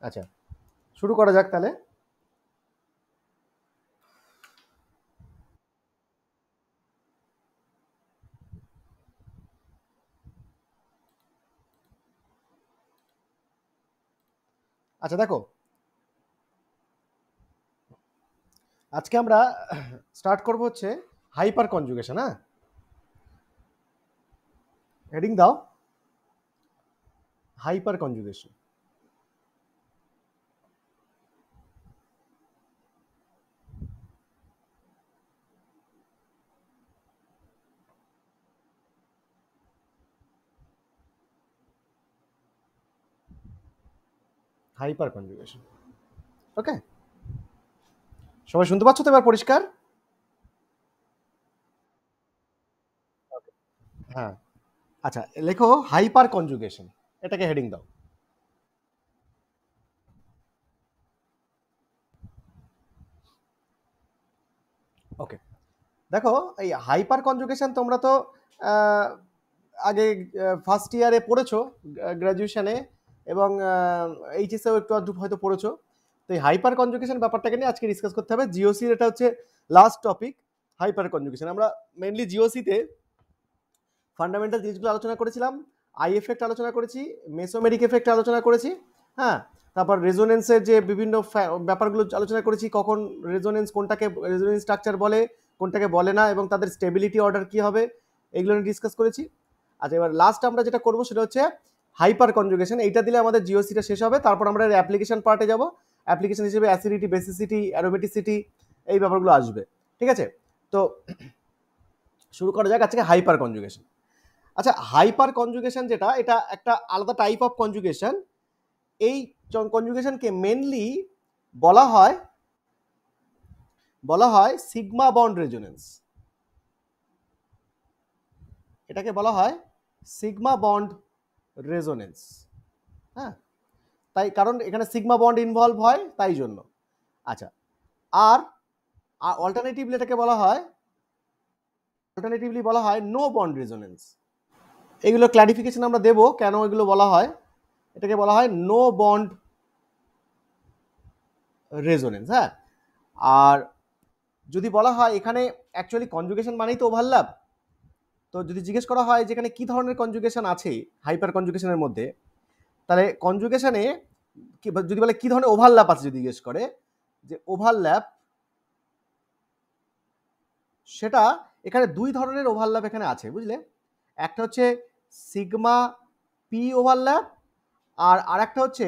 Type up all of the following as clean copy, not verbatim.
আচ্ছা, শুরু করা যাক তাহলে। আচ্ছা দেখো, আজকে আমরা স্টার্ট করব হচ্ছে হাইপার কনজুগেশন। হ্যাঁ, হেডিং দাও, হাইপার কনজুগেশন। হাইপার কনজুগেশন, ওকে। সবাই শুনতে পাচ্ছ তো এবার পরিষ্কার? হ্যাঁ, আচ্ছা লেখো হাইপার কনজুগেশন, এটাকে হেডিং দাও। ওকে, দেখো এই হাইপার কনজুগেশন তোমরা তো আহ, আগে ফার্স্ট ইয়ারে পড়েছো, গ্র্যাজুয়েশনে, এবং এইচএসেও একটু আধটু হয়তো পড়েছো। তো এই হাইপার কনজুগেশন ব্যাপারটাকে নিয়ে আজকে ডিসকাস করতে হবে। জিওসির এটা হচ্ছে লাস্ট টপিক, হাইপার কনজুগেশন। আমরা মেনলি জিওসিতে ফান্ডামেন্টাল জিনিসগুলো আলোচনা করেছিলাম, আই এফেক্ট আলোচনা করেছি, মেসোমেরিক এফেক্ট আলোচনা করেছি। হ্যাঁ, তারপর রেজোনেন্সের যে বিভিন্ন ব্যাপারগুলো আলোচনা করেছি, কখন রেজোনেন্স, কোনটাকে রেজোনেন্স স্ট্রাকচার বলে, কোনটাকে বলে না, এবং তাদের স্টেবিলিটি অর্ডার কি হবে, এগুলো নিয়ে ডিসকাস করেছি। আচ্ছা, এবার লাস্ট আমরা যেটা করবো সেটা হচ্ছে হাইপার কনজুগেশন। এইটা দিলে আমাদের জিওসিটা শেষ হবে। তারপর আমরা অ্যাপ্লিকেশন পার্টে যাব। অ্যাপ্লিকেশন হিসেবে অ্যাসিডিটি, বেসিসিটি, অ্যারোমেটিসিটি, এই ব্যাপারগুলো আসবে। ঠিক আছে, তো শুরু করা যাক আজকে হাইপার কনজুগেশন। আচ্ছা, হাইপার কনজুগেশন যেটা, এটা একটা আলাদা টাইপ অফ কনজুগেশন। এই কনজুগেশনকে মেনলি বলা হয় সিগমা বন্ড রেজোনেন্স। এটাকে বলা হয় সিগমা বন্ড রেজোনেন্স। হ্যাঁ, তাই কারণ এখানে সিগমা বন্ড ইনভলভ হয়, তাই জন্য। আচ্ছা, আর অল্টারনেটিভলি এটাকে বলা হয় নো বন্ড রেজোনেন্স। এগুলো ক্লারিফিকেশন আমরা দেব কেন এগুলো বলা হয়। এটাকে বলা হয় নো বন্ড রেজোনেন্স। হ্যাঁ, আর যদি বলা হয় এখানে অ্যাকচুয়ালি কনজুগেশন মানেই তো ওভারল্যাপ। তো যদি জিজ্ঞেস করা হয় যে এখানে কি ধরনের কনজুগেশন আছে হাইপার কনজুগেশনের মধ্যে, তাহলে কনজুগেশনে যদি বলে কি ধরনের ওভারল্যাপ আছে, যদি জিজ্ঞেস করে যে ওভারল্যাপ, সেটা এখানে দুই ধরনের ওভারল্যাপ এখানে আছে, বুঝলে। একটা হচ্ছে সিগমা পি ওভারল্যাপ, আর আরেকটা হচ্ছে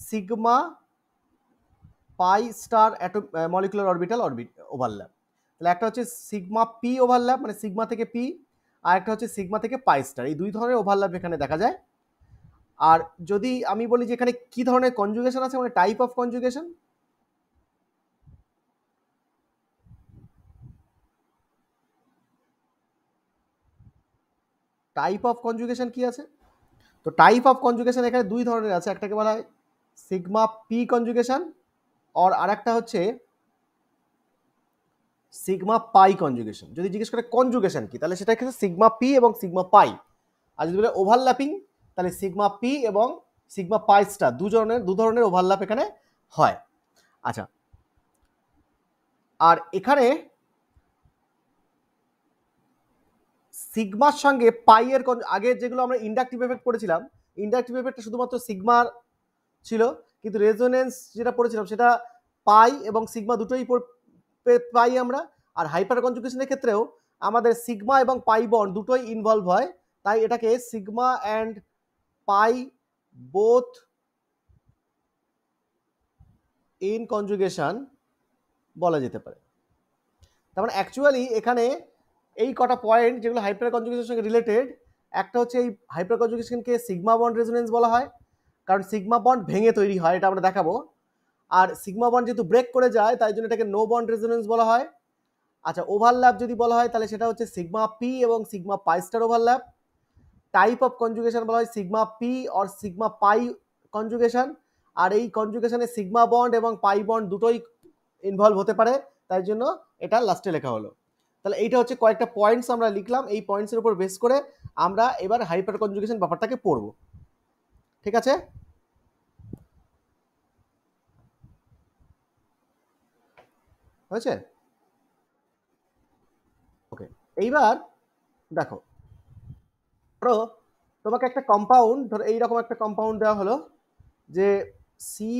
sigma pi star molecular orbital overlap. তাহলে একটা হচ্ছে সিগমা পি ওভারল্যাপ, মানে সিগমা থেকে পি, আর একটা হচ্ছে সিগমা থেকে পাই স্টার। এই দুই ধরনের ওভারল্যাপ এখানে দেখা যায়। আর যদি আমি বলি যে এখানে কি ধরনের কনজুগেশন আছে, মানে type of conjugation, type of conjugation কি আছে, তো টাইপ অফ কনজুগেশন এখানে দুই ধরনের আছে। একটাকে বলা হয় সিগমা পি কনজুগেশন, আর একটা হচ্ছে সিগমা পাই কনজুগেশন। যদি জিজ্ঞেস করে কনজুগেশন কি, তাহলে সেটা হচ্ছে সিগমা পি এবং সিগমা পাই। আর যদি বলে ওভারল্যাপিং, তাহলে সিগমা পি এবং সিগমা পাই স্টার, দু ধরনের ওভারল্যাপ এখানে হয়। আচ্ছা, আর এখানে সিগমার সঙ্গে পাই এর আগে যেগুলো আমরা ইন্ডাকটিভ এফেক্ট পড়েছিলাম, ইন্ডাকটিভ এফেক্টটা শুধুমাত্র সিগমার ছিল, কিন্তু রেজোনেন্স যেটা পড়েছিলাম সেটা পাই এবং সিগমা দুটোই পাই আমরা। আর হাইপার কনজুগেশনের ক্ষেত্রেও আমাদের সিগমা এবং পাই বন্ড দুটোই ইনভলভ হয়, তাই এটাকে sigma and pi both in conjugation বলা যেতে পারে। তার মানে অ্যাকচুয়ালি এখানে এই কটা পয়েন্ট যেগুলো হাইপার কনজুগেশনের সঙ্গে রিলেটেড, একটা হচ্ছে এই হাইপার কনজুগেশনকে সিগমা বন্ড রেজোনেন্স বলা হয়, কারণ সিগমা বন্ড ভেঙে তৈরি হয়, এটা আমরা দেখাবো। আর সিগমা বন্ড যেহেতু ব্রেক করে যায়, তাই জন্য এটাকে নো বন্ড রেজোনেন্স বলা হয়। আচ্ছা, ওভারল্যাপ যদি বলা হয় তাহলে সেটা হচ্ছে সিগমা পি এবং sigma pi star overlap. Type of conjugation বলা হয় sigma p or sigma pi conjugation. আর এই কনজুগেশনে সিগমা বন্ড এবং পাই বন্ড দুটোই ইনভলভ হতে পারে, তাই জন্য এটা লাস্টে লেখা হলো। তাহলে এইটা হচ্ছে কয়েকটা পয়েন্টস আমরা লিখলাম, এই পয়েন্টসের উপর বেস করে আমরা এবার হাইপার কনজুগেশন ব্যাপারটাকে পড়বো। ঠিক আছে, হয়েছে? ওকে, এইবার দেখো, ধরো তোমাকে একটা কম্পাউন্ড, ধরো এইরকম একটা কম্পাউন্ড দেওয়া হলো যে সি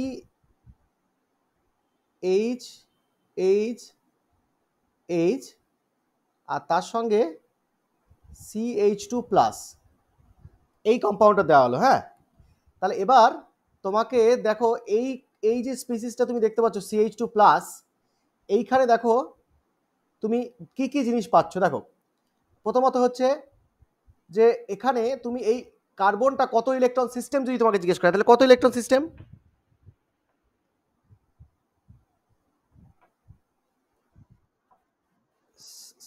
এইচ এইচ এইচ আর তার সঙ্গে CH2+, এই কম্পাউন্ডটা দেওয়া হলো। হ্যাঁ, তাহলে এবার তোমাকে দেখো এই এই যে স্পিসিসটা তুমি দেখতে পাচ্ছ CH2+, এইখানে দেখো তুমি কি কি জিনিস পাচ্ছ। দেখো, প্রথমত হচ্ছে যে এখানে তুমি এই কার্বনটা কত ইলেকট্রন সিস্টেম যদি তোমাকে জিজ্ঞেস করে, তাহলে কত ইলেকট্রন সিস্টেম?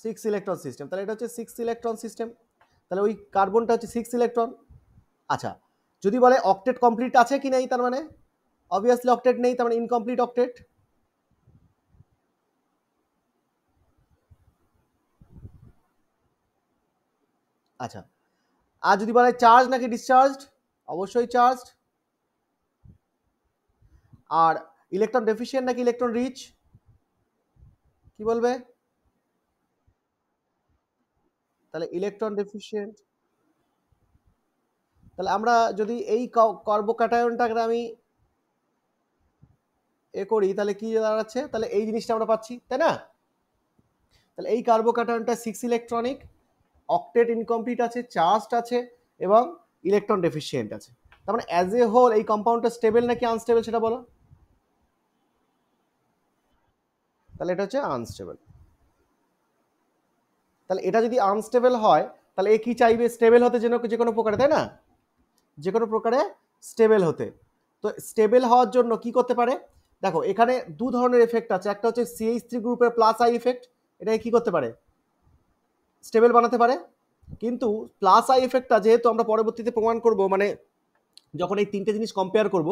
6 electron system. তাহলে এটা হচ্ছে 6 ইলেকট্রন সিস্টেম। তাহলে ওই কার্বনটা হচ্ছে 6 ইলেকট্রন। আচ্ছা, যদি বলে অক্টেট কমপ্লিট আছে কি নেই, তার মানে অবভিয়াসলি অক্টেট নেই, তার মানে ইনকমপ্লিট অক্টেট। আচ্ছা, আর যদি বলে চার্জ নাকি ডিসচার্জড, অবশ্যই চার্জড। আর ইলেকট্রন ডেফিসিয়েন্ট নাকি ইলেকট্রন রিচ, কি বলবে? তাহলে ইলেকট্রন ডেফিসিয়েন্ট। তাহলে আমরা যদি এই কার্বোক্যাটায়নটাকে আমি করি, তাহলে কি দাঁড়াচ্ছে? তাহলে এই জিনিসটা আমরা পাচ্ছি, তাই না? তাহলে এই কার্বোক্যাটায়নটা 6 ইলেকট্রনিক, অক্টেট ইনকমপ্লিট আছে, চার্জড আছে এবং ইলেকট্রন ডেফিসিয়েন্ট আছে। তার মানে অ্যাজ এ হোল এই কম্পাউন্ডটা স্টেবল নাকি আনস্টেবল সেটা বলো। তাহলে এটা হচ্ছে আনস্টেবল। তাহলে এটা যদি আনস্টেবল হয়, তাহলে এ কি চাইবে? স্টেবল হতে, যে কোনো প্রকারে, তাই না? যে কোনো প্রকারে স্টেবল হতে। তো স্টেবল হওয়ার জন্য কি করতে পারে? দেখো, এখানে দু ধরনের এফেক্ট আছে। একটা হচ্ছে CH3 গ্রুপের প্লাস আই এফেক্ট, এটাকে কি করতে পারে? স্টেবল বানাতে পারে। কিন্তু প্লাস আই এফেক্টটা যেহেতু আমরা পরবর্তীতে প্রমাণ করব, মানে যখন এই তিনটে জিনিস কম্পেয়ার করব,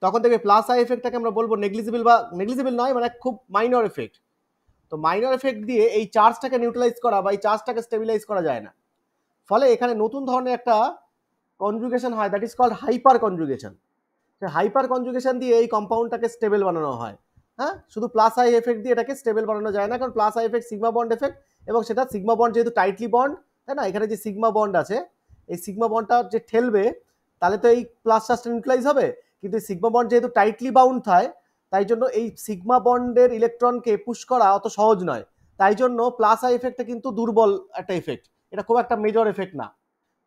তখন দেখবে প্লাস আই এফেক্টটাকে আমরা বলবো নেগলিজিবল, বা নেগলিজিবল নয়, মানে খুব মাইনর এফেক্ট। তো মাইনর এফেক্ট দিয়ে এই চার্জটাকে নিউট্রালাইজ করা বা এই চার্জটাকে স্টেবিলাইজ করা যায় না। ফলে এখানে নতুন ধরনের একটা কনজুগেশন হয়, that is called hyper conjugation. Hyper conjugation দিয়ে এই কম্পাউন্ডটাকে স্টেবল বানানো হয়। হ্যাঁ, শুধু প্লাস আই এফেক্ট দিয়ে এটাকে স্টেবল বানানো যায় না, কারণ plus I effect sigma bond effect, এবং সেটা সিগমা বন্ড যেহেতু টাইটলি বন্ড, তাই না? এখানে যে সিগমা বন্ড আছে, এই সিগমা বন্ডটা যে ঠেলবে, তাহলে তো এই প্লাস চার্জটা নিউট্রালাইজ হবে। কিন্তু সিগমা বন্ড যেহেতু টাইটলি বাউন্ড হয়, তাই জন্য এই সিগমা বন্ডের ইলেকট্রনকে পুশ করা অত সহজ নয়। তাই জন্য প্লাস আই এফেক্টটা কিন্তু দুর্বল একটা এফেক্ট, এটা খুব একটা মেজর এফেক্ট না।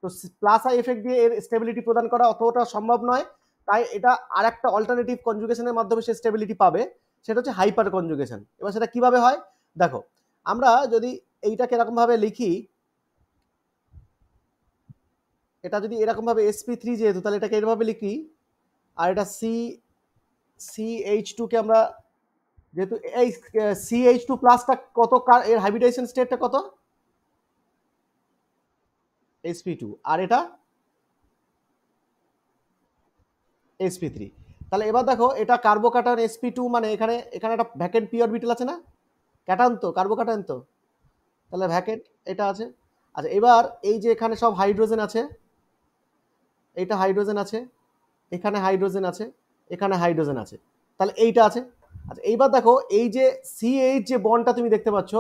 তো প্লাস আই এফেক্ট দিয়ে এর স্টেবিলিটি প্রদান করা অতটা সম্ভব নয়। তাই এটা আর একটা অল্টারনেটিভ কনজুগেশনের মাধ্যমে সে স্টেবিলিটি পাবে, সেটা হচ্ছে হাইপার কনজুগেশন। এবার সেটা কিভাবে হয় দেখো, আমরা যদি এইটাকে এরকম ভাবে লিখি, এটা যদি এরকম ভাবে sp3 যেহেতু, তাহলে এটাকে এরভাবে লিখি। আর এটা CH2 কে আমরা, যেহেতু এই CH2 প্লাসটা কত, এর হাইব্রিডাইজেশন স্টেটটা কত? sp2। আর এটা sp3। তাহলে এবার দেখো, এটা কার্বোক্যাটায়ন sp2, মানে এখানে এখানে একটা ভ্যাকেন্ট পি অরবিটাল আছে না? ক্যাটায়ন তো, কার্বোক্যাটায়ন তো, তাহলে ভ্যাকেন্ট এটা আছে। আচ্ছা, এবার এই যে এখানে সব হাইড্রোজেন আছে, এইটা হাইড্রোজেন আছে, এখানে হাইড্রোজেন আছে, এখানে হাইড্রোজেন আছে, তাহলে এইটা আছে। আচ্ছা, এইবার দেখো এই যে CH যে বন্ডটা তুমি দেখতে পাচ্ছ,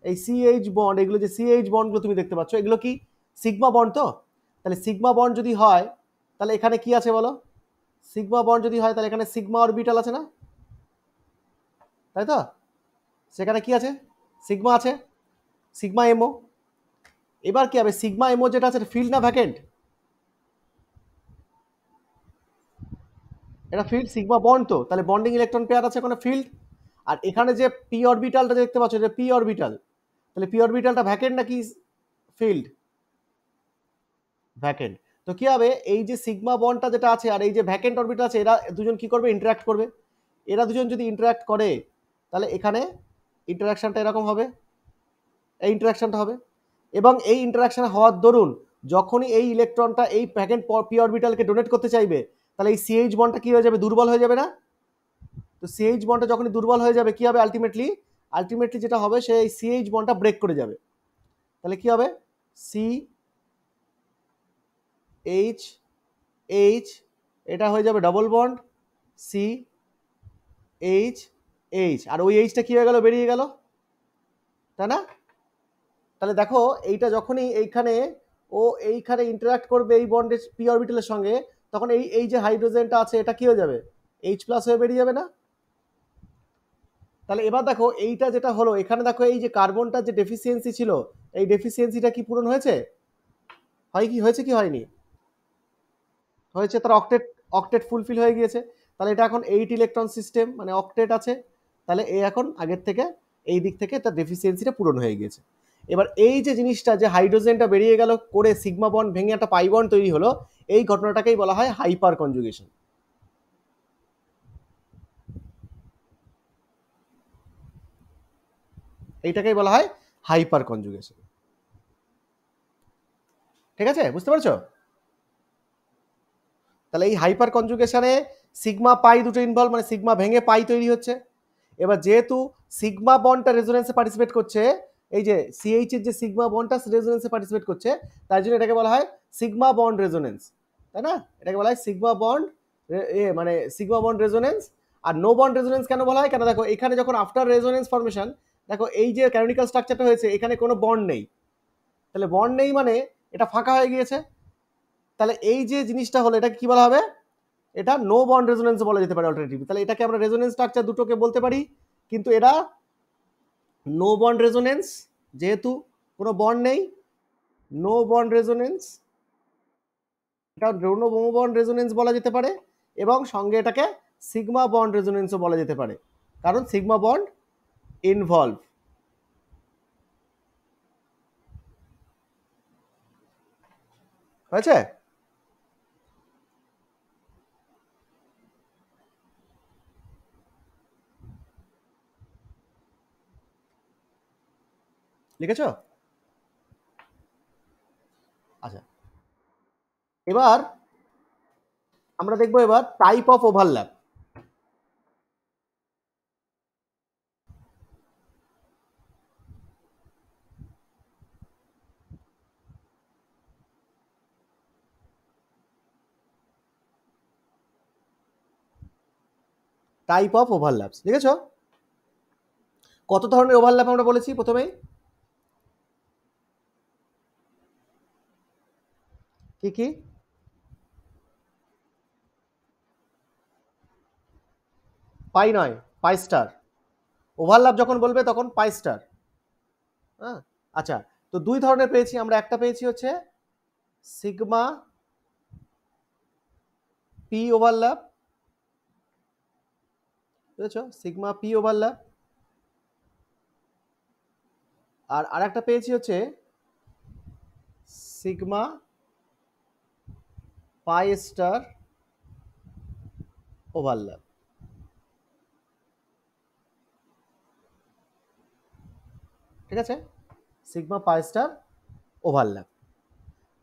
এই CH বন্ড, এগুলো যে CH বন্ডগুলো তুমি দেখতে পাচ্ছ, এগুলো কি সিগমা বন্ড তো? তাহলে সিগমা বন্ড যদি হয়, তাহলে এখানে কি আছে বলো? সিগমা বন্ড যদি হয়, তাহলে এখানে সিগমা অরবিটাল আছে না, তাই তো? সেখানে কি আছে? সিগমা আছে, সিগমা এমও। এবার কি হবে? সিগমা এমও যেটা আছে, ফিল্ড না ভ্যাকেন্ট? এটা ফিল্ড, সিগমা বন্ড তো, তাহলে বন্ডিং ইলেকট্রন পেয়ার আছে, কোনো ফিল্ড। আর এখানে যে পি অরবিটালটা দেখতে পাচ্ছ, এটা পি অরবিটাল, তাহলে পি অরবিটালটা ভ্যাকেন্ট নাকি ফিল্ড? ভ্যাকেন্ট। তো কি হবে? এই যে সিগমা বন্ডটা যেটা আছে আর এই যে ভ্যাকেন্ট অরবিটাল আছে, এরা দুজন কি করবে? ইন্টারঅ্যাক্ট করবে। এরা দুজন যদি ইন্টারঅ্যাক্ট করে, তাহলে এখানে ইন্টারাকশনটা এরকম হবে, এই ইন্টারাকশনটা হবে। এবং এই ইন্টারাকশন হওয়ার দরুন যখনই এই ইলেকট্রনটা এই ভ্যাকেন্ট পি অরবিটালকে ডোনেট করতে চাইবে, তাহলে এই সিএইচ বন্ডটা কি হয়ে যাবে? দুর্বল হয়ে যাবে না? তো সিএইচ বন্ডটা যখনই দুর্বল হয়ে যাবে, কি হবে আলটিমেটলি? আলটিমেটলি যেটা হবে, সেই সিএইচ বন্ডটা ব্রেক করে যাবে। তাহলে কি হবে? সি এইচ এইচ, এটা হয়ে যাবে double bond, C H H, আর ওই এইচটা কি হয়ে গেল, বেরিয়ে গেল, তাই না? তাহলে দেখো এইটা যখনই এইখানে ইন্টারাক্ট করবে এই বন্ডের পি অরবিটালের সঙ্গে, তখন এই এই যে হাইড্রোজেনটা আছে এটা কি হয়ে যাবে, এইচ প্লাস হয়ে বেরিয়ে যাবে না? তাহলে এবার দেখো এইটা যেটা হলো, এখানে দেখো এই যে কার্বনটার যে ডেফিসিয়েন্সি ছিল, এই ডেফিসিয়েন্সিটা কি পূরণ হয়েছে? হয়েছে কি হয়নি? হয়েছে, তার অক্টেট অক্টেট ফুলফিল হয়ে গিয়েছে। তাহলে এটা এখন 8 ইলেকট্রন সিস্টেম, মানে অক্টেট আছে। তাহলে এই এখন আগের থেকে এই দিক থেকে তার ডেফিসিয়েন্সিটা পূরণ হয়ে গিয়েছে। এবার এই যে জিনিসটা, যে হাইড্রোজেনটা বেরিয়ে গেল করে সিগমা বন্ড ভেঙে একটা পাই বন্ড তৈরি হলো, এই ঘটনাটাকেই বলা হয় হাইপার কনজুগেশন। এইটাকেই বলা হয় হাইপার কনজুগেশন। ঠিক আছে, বুঝতে পারছো? তাহলে এই হাইপার কনজুগেশনে সিগমা পাই দুটো ইনভলভ, মানে সিগমা ভেঙে পাই তৈরি হচ্ছে। এবার যেহেতু সিগমা বন্ডটা রেজোনেন্সে পার্টিসিপেট করছে, এই যে সিএইচ এর যে সিগমা বন্ডটা রেজোনেন্সে পার্টিসিপেট করছে, তাই জন্য এটাকে বলা হয় সিগমা বন্ড রেজোনেন্স, তাই না? এটাকে বলা হয় সিগমা বন্ড, মানে সিগমা বন্ড রেজোনেন্স। আর নো বন্ড রেজোনেন্স কেন বলা হয়? কেন দেখো এখানে যখন আফটার রেজোনেন্স ফর্মেশন, দেখো এই যে ক্যানোনিক্যাল স্ট্রাকচারটা হয়েছে, এখানে কোনো বন্ড নেই। তাহলে বন্ড নেই মানে এটা ফাঁকা হয়ে গিয়েছে। তাহলে এই যে জিনিসটা হলো, এটা কি বলা হবে? এটা নো বন্ড রেজোনেন্স বলা যেতে পারে অল্টারনেটিভ। তাহলে এটাকে আমরা রেজোনেন্স স্ট্রাকচার দুটোকে বলতে পারি, কিন্তু এরা নো বন্ড রেজোনেন্স, যেহেতু কোনো বন্ড নেই, নো বন্ড রেজোনেন্স, এটা নো বন্ড রেজোনেন্স বলা যেতে পারে। এবং সঙ্গে এটাকে সিগমা বন্ড রেজোনেন্সও বলা যেতে পারে, কারণ সিগমা বন্ড ইনভলভ। হয়েছে? লিখেছো? আচ্ছা, এবার আমরা দেখবো এবার type of overlap. Type of overlaps, লিখেছো? কত ধরনের ওভারল্যাপ আমরা বলেছি প্রথমেই? কি কি? পাই নয়, পাই স্টার। ওভারল্যাপ যখন বলবে তখন পাই স্টার। হ্যাঁ, আচ্ছা। তো দুই ধরনের পেয়েছি আমরা, একটা পেয়েছি হচ্ছে সিগমা পি ওভারল্যাপ, বুঝেছো? Sigma p overlap. আর আরেকটা পেয়েছি হচ্ছে সিগমা পাই স্টার ওভারল্যাপ। ঠিক আছে, সিগমা পাই স্টার ওভারল্যাপ।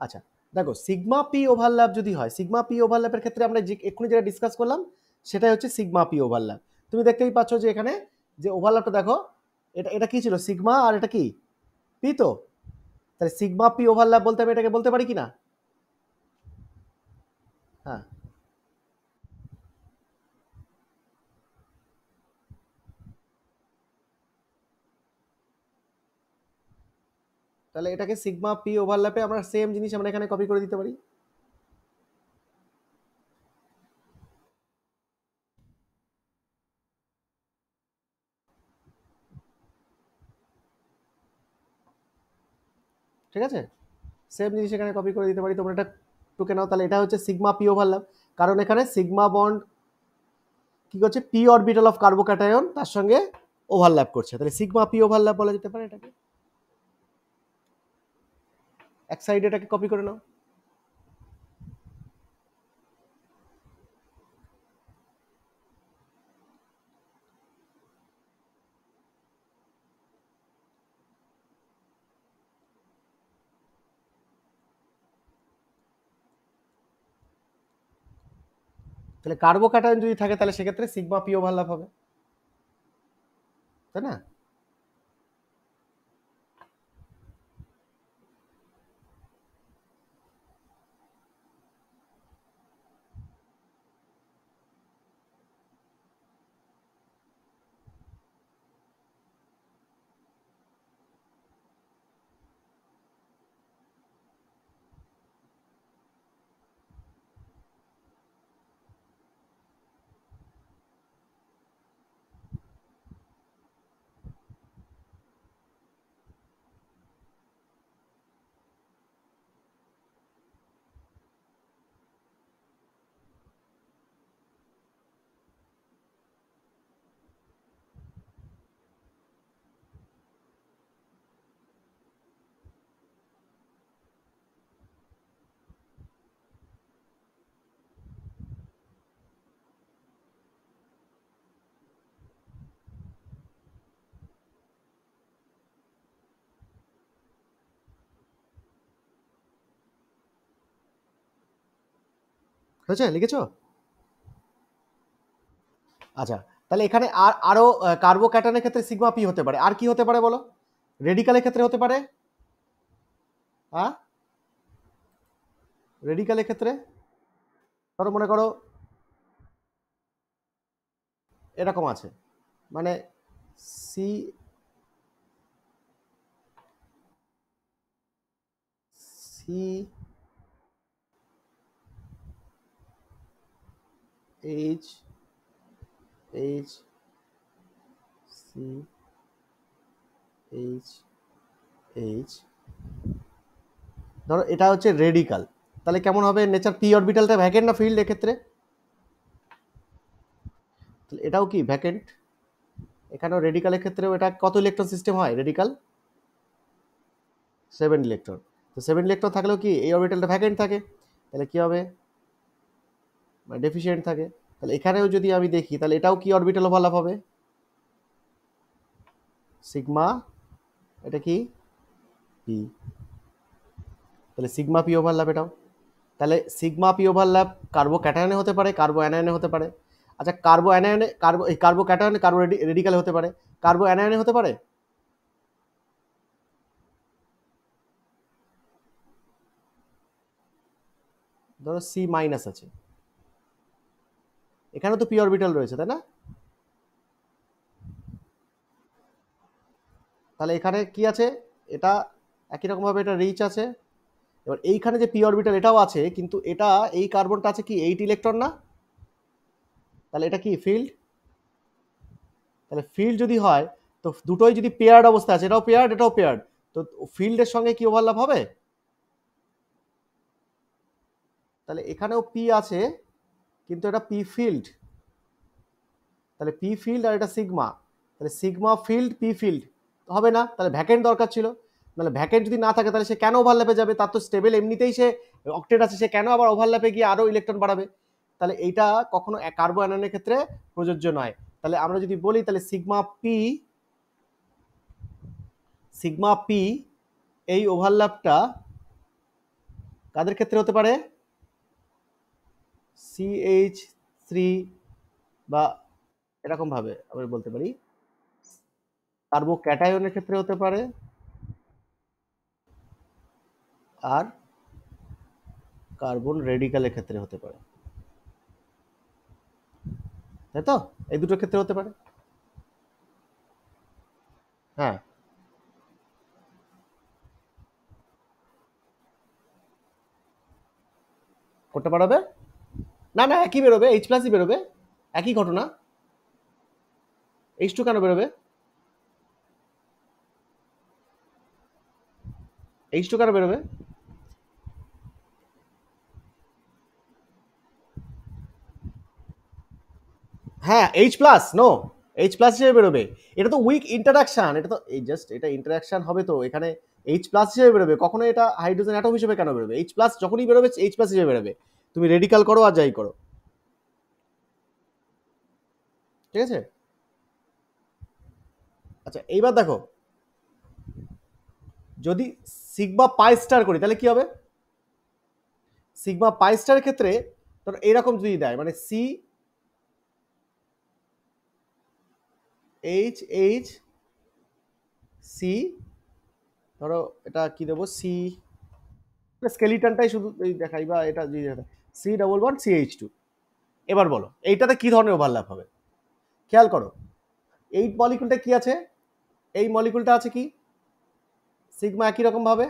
আচ্ছা, দেখো সিগমা পি ওভারল্যাপ যদি হয়, সিগমা পি ওভারল্যাপের ক্ষেত্রে আমরা যে এক্ষুনি যেটা ডিসকাস করলাম সেটাই হচ্ছে সিগমা পি ওভারল্যাপ। তুমি দেখতেই পাচ্ছ যে এখানে যে ওভারল্যাপটা দেখো, এটা এটা কি ছিল, সিগমা, আর এটা কি, পি। তো তাহলে সিগমা পি ওভারল্যাপ বলতে আমি এটাকে বলতে পারি কি না? হ্যাঁ, তাহলে এটাকে সিগমা পি ওভারল্যাপে আমরা সেম জিনিস আমরা এখানে কপি করে দিতে পারি। ঠিক আছে, সেম জিনিস এখানে কপি করে দিতে পারি, তোমরা এটা টুকে নাও। তাহলে এটা হচ্ছে সিগমা পি ওভারল্যাপ, কারণ এখানে সিগমা বন্ড কি করছে, পি অরবিটাল অফ কার্বোক্যাটায়ন তার সঙ্গে ওভারল্যাপ করছে, তাহলে সিগমা পি ওভারল্যাপ বলা যেতে পারে এটাকে। এক সাইডে এটাকে কপি করে নাও। তাহলে কার্বোক্যাটায়ন যদি থাকে তাহলে সেক্ষেত্রে সিগমা পি ওভারল্যাপ হবে, তাই না? হয়েছে, লিখেছো? আচ্ছা, তাহলে এখানে আরো কার্বোক্যাটায়নের ক্ষেত্রে সিগমা পি হতে পারে, আর কি হতে পারে বলো? রেডিকালের ক্ষেত্রে হতে পারে, হ্যাঁ রেডিকালের ক্ষেত্রে ধরো মনে করো এরকম আছে, মানে C C H H C H H, ধরো এটা হচ্ছে রেডিকাল, তাহলে কেমন হবে নেচার? পি অরবিটালটা ভ্যাকেন্ট না ফিল্ড এক্ষেত্রে? তাহলে এটাও কি ভ্যাকেন্ট? এখানেও রেডিকালের ক্ষেত্রেও এটা কত ইলেকট্রন সিস্টেম হয় রেডিকাল? 7 ইলেকট্রন। তো 7 ইলেকট্রন থাকলেও কি এই অরবিটালটা ভ্যাকেন্ট থাকে, তাহলে কি হবে? মানে ডেফিসিয়েন্ট থাকে। তাহলে এখানেও যদি আমি দেখি তাহলে এটাও কি অরবিটাল ওভারল্যাপ হবে? সিগমা, এটা কি পি, তাহলে সিগমা পি ওভারল্যাপ এটাও। তাহলে সিগমা পি ওভারল্যাপ কার্বো ক্যাটায়নে হতে পারে, কার্বো অ্যানায়নে হতে পারে। আচ্ছা কার্বো অ্যানায়নে, কার্বো ক্যাটায়নে কার্বো রেডিকালে হতে পারে, কার্বো অ্যানায়নে হতে পারে। ধরো সি মাইনাস আছে, এখানে তো পি অরবিটাল রয়েছে তাই না? তাহলে এখানে কি আছে? এটা একই রকম ভাবে এটা রিচ আছে। এবার এইখানে যে পি অরবিটাল এটাও আছে, কিন্তু এটা এই কার্বনটা আছে কি 8 ইলেকট্রন না, তাহলে এটা কি ফিল্ড? তাহলে ফিল্ড যদি হয় তো দুটোই যদি পেয়ার্ড অবস্থা আছে, এটাও পেয়ার্ড এটাও পেয়ার্ড, তো ফিল্ডের সঙ্গে কি ওভারল্যাপ হবে? তাহলে এখানেও পি আছে কিন্তু এটা পি ফিল্ড, তাহলে পি ফিল্ড আর এটা সিগমা, তাহলে সিগমা ফিল্ড পি ফিল্ড হবে না, তাহলে ভ্যাকেন্ট দরকার ছিল। তাহলে ভ্যাকেন্ট যদি না থাকে তাহলে সে কেন ওভারল্যাপে যাবে? তার তো স্টেবল এমনিতেই সে অক্টেট আছে, সে কেন আবার ওভারল্যাপে গিয়ে আরো ইলেকট্রন বাড়াবে? তাহলে এইটা কখনো কার্বো অ্যানায়নের ক্ষেত্রে প্রযোজ্য নয়। তাহলে আমরা যদি বলি তাহলে সিগমা পি এই ওভারল্যাপটা কাদের ক্ষেত্রে হতে পারে? CH3 বা এরকম ভাবে আমরা বলতে পারি কার্বো ক্যাটায়নের ক্ষেত্রে হতে পারে, আর কার্বন রেডিকালের ক্ষেত্রে হতে পারে, তাই তো? এই দুটোর ক্ষেত্রে হতে পারে। হ্যাঁ, করতে পারবে। না না, একই বেরোবে, এইচ প্লাসই বেরোবে, একই ঘটনা। H2 কেন বেরোবে? H2 কেন বেরোবে? হ্যাঁ H plus, no, H plus হিসেবে বেরোবে। এটা তো উইক ইন্টারাকশন, এটা তো এই জাস্ট এটা ইন্টারাকশন হবে, তো এখানে এইচ প্লাস হিসেবে বেরোবে, কখনো এটা হাইড্রোজেন অ্যাটম হিসেবে কেন বেরোবে? এইচ প্লাস যখনই বেরোবে এইচ প্লাস হিসেবে বেরোবে, তুমি রেডিকাল করো আর যাই করো, ঠিক আছে? আচ্ছা এইবার দেখো, যদি সিগমা পাই স্টার করি তাহলে কি হবে? সিগমা পাই স্টারের ক্ষেত্রে ধরো এইরকম যদি দেয়, মানে CHHC, ধরো এটা কি দেবো, স্কেলিটনটাই শুধু এই দেখাই, বা এটা যদি C++CH2, এবার বলো এইটাতে কি ধরনের ওভারল্যাপ হবে? খেয়াল করো এই মলিকুলটা কি আছে, এই মলিকুলটা আছে কি সিগমা একই রকম ভাবে,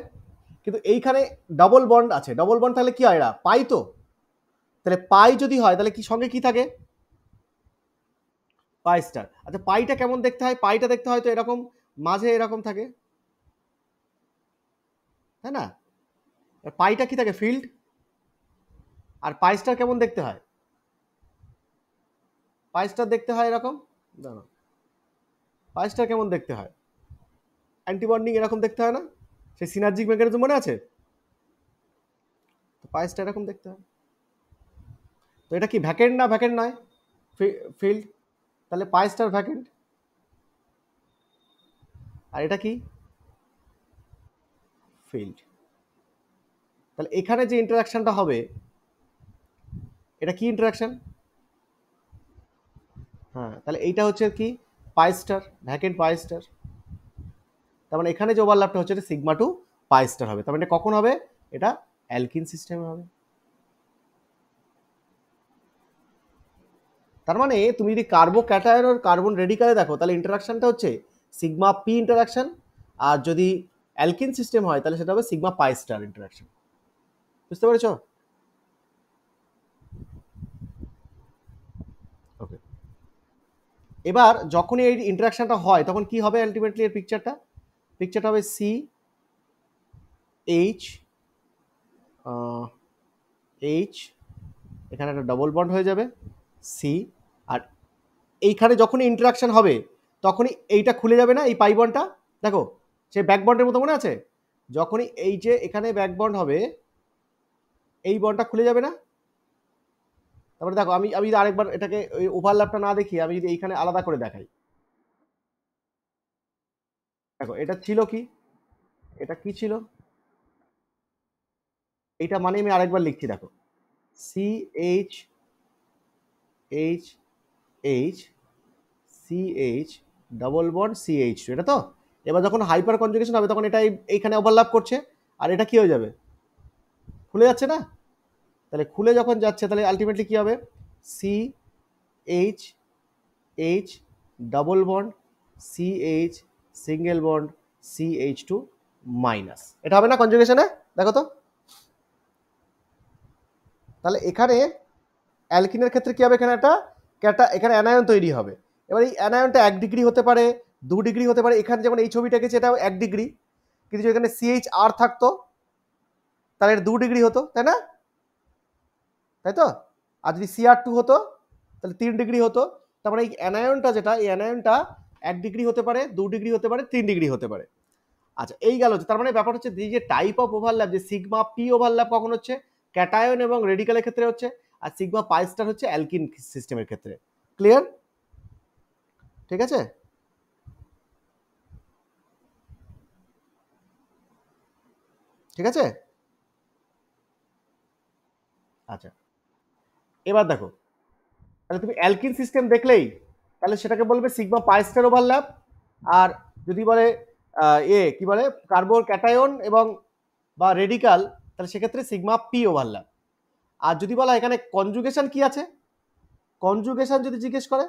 কিন্তু এইখানে ডবল বন্ড আছে, ডবল বন্ড তাহলে কি হয়, এরা পাই তো, তাহলে পাই যদি হয় তাহলে কি সঙ্গে কি থাকে? পাই স্টার। আচ্ছা পাইটা কেমন দেখতে হয়? পাইটা দেখতে হয় তো এরকম, মাঝে এরকম থাকে, তাই না? পাইটা কি থাকে? ফিল্ড। আর পাই স্টার কেমন দেখতে হয়? পাই স্টার দেখতে হয় এরকম, দাঁড়াও, পাই স্টার কেমন দেখতে হয়? অ্যান্টিবন্ডিং এরকম দেখতে হয় না? সেই সিনার্জিক মেকানিজম মনে আছে? তো পাই স্টার এরকম দেখতে হয়। তো এটা কি ভ্যাকেন্ট না ভ্যাকেন্ট নয়? ফিল্ড। তাহলে পাই স্টার ভ্যাকেন্ট, আর এটা কি ফিল্ড। তাহলে এখানে যে ইন্টারাকশনটা হবে এটা কি ইন্টারাকশন? হ্যাঁ, তাহলে এইটা হচ্ছে কি পাই স্টার, ভ্যাকেন্ট পাই স্টার। তার মানে এখানে যে ওভারল্যাপটা হচ্ছে এটা সিগমা টু পাই স্টার হবে। তার মানে এটা কখন হবে? এটা অ্যালকিন সিস্টেমে হবে। তার মানে তুমি যদি কার্বো ক্যাটায়ন আর কার্বন রেডিকালে দেখো তাহলে ইন্টারাকশনটা হচ্ছে সিগমা পি ইন্টারাকশন, আর যদি অ্যালকিন সিস্টেম হয় তাহলে সেটা হবে সিগমা পাই স্টার ইন্টারাকশন। বুঝতে পেরেছো? ওকে। এবার যখনই এই ইন্টারাকশনটা হয় তখন কি হবে আলটিমেটলি এর পিকচারটা হবে সি এইচ এইচ, এখানে একটা ডবল বন্ড হয়ে যাবে সি, আর এইখানে যখনই ইন্টারাকশন হবে তখনই এইটা খুলে যাবে না, এই পাই বন্ডটা দেখো সেই ব্যাক বন্ডের মতো মনে আছে, যখনই এই যে এখানে ব্যাক বন্ড হবে এই বন্ডটা খুলে যাবে না। তারপরে দেখো আমি আমি যদি আরেকবার এটাকে ওই ওভারল্যাপটা না দেখি, আমি যদি এইখানে আলাদা করে দেখাই, দেখো এটা ছিল কি, এটা কি ছিল, এইটা মানে আমি আরেকবার লিখছি দেখো C H H H C H double bond C H two, এটা তো। এবার যখন হাইপার কনজুগেশন হবে তখন এটা এইখানে ওভারল্যাপ করছে, আর এটা কি হয়ে যাবে, খুলে যাচ্ছে না। তাহলে খুলে যখন যাচ্ছে তাহলে আলটিমেটলি কি হবে, C H H double bond C H single bond C H two minus, এটা হবে না কনজুগেশনে? দেখো তো। তাহলে এখানে অ্যালকিনের ক্ষেত্রে কি হবে, এখানে একটা এখানে অ্যানায়ন তৈরি হবে। এবার এই অ্যানায়নটা 1 ডিগ্রি হতে পারে, 2 ডিগ্রি হতে পারে। এখানে যেমন এই ছবিটা গেছে এটাও 1 ডিগ্রি, কিন্তু যদি এখানে সিএইচ আর থাকতো তাহলে এটা 2 ডিগ্রি হতো, তাই না? তাই তো। আর যদি সিআর টু হতো তাহলে 3 ডিগ্রি হতো। তারপরে এই অ্যানায়নটা যেটা, এই অ্যানায়নটা 1 ডিগ্রি হতে পারে, 2 ডিগ্রি হতে পারে, 3 ডিগ্রি হতে পারে। আচ্ছা, এই গেল। তার মানে ব্যাপার হচ্ছে যে টাইপ অফ ওভারল্যাপ, যে সিগমা পি ওভারল্যাপ কখন হচ্ছে, ক্যাটায়ন এবং রেডিকালের ক্ষেত্রে হচ্ছে, আর সিগমা পাই স্টার হচ্ছে অ্যালকিন সিস্টেমের ক্ষেত্রে। ক্লিয়ার? ঠিক আছে। ঠিক আছে। আচ্ছা, এবার দেখো, তাহলে তুমি অ্যালকিন সিস্টেম দেখলেই তাহলে সেটাকে বলবে সিগমা পাই স্টার ওভারল্যাপ। আর যদি বলে কি বলে কার্বন ক্যাটায়ন এবং বা রেডিকাল, তাহলে সেক্ষেত্রে সিগমা পি ওভারল্যাপ। আর যদি বলা এখানে কনজুগেশন কি আছে, কনজুগেশন যদি জিজ্ঞেস করে,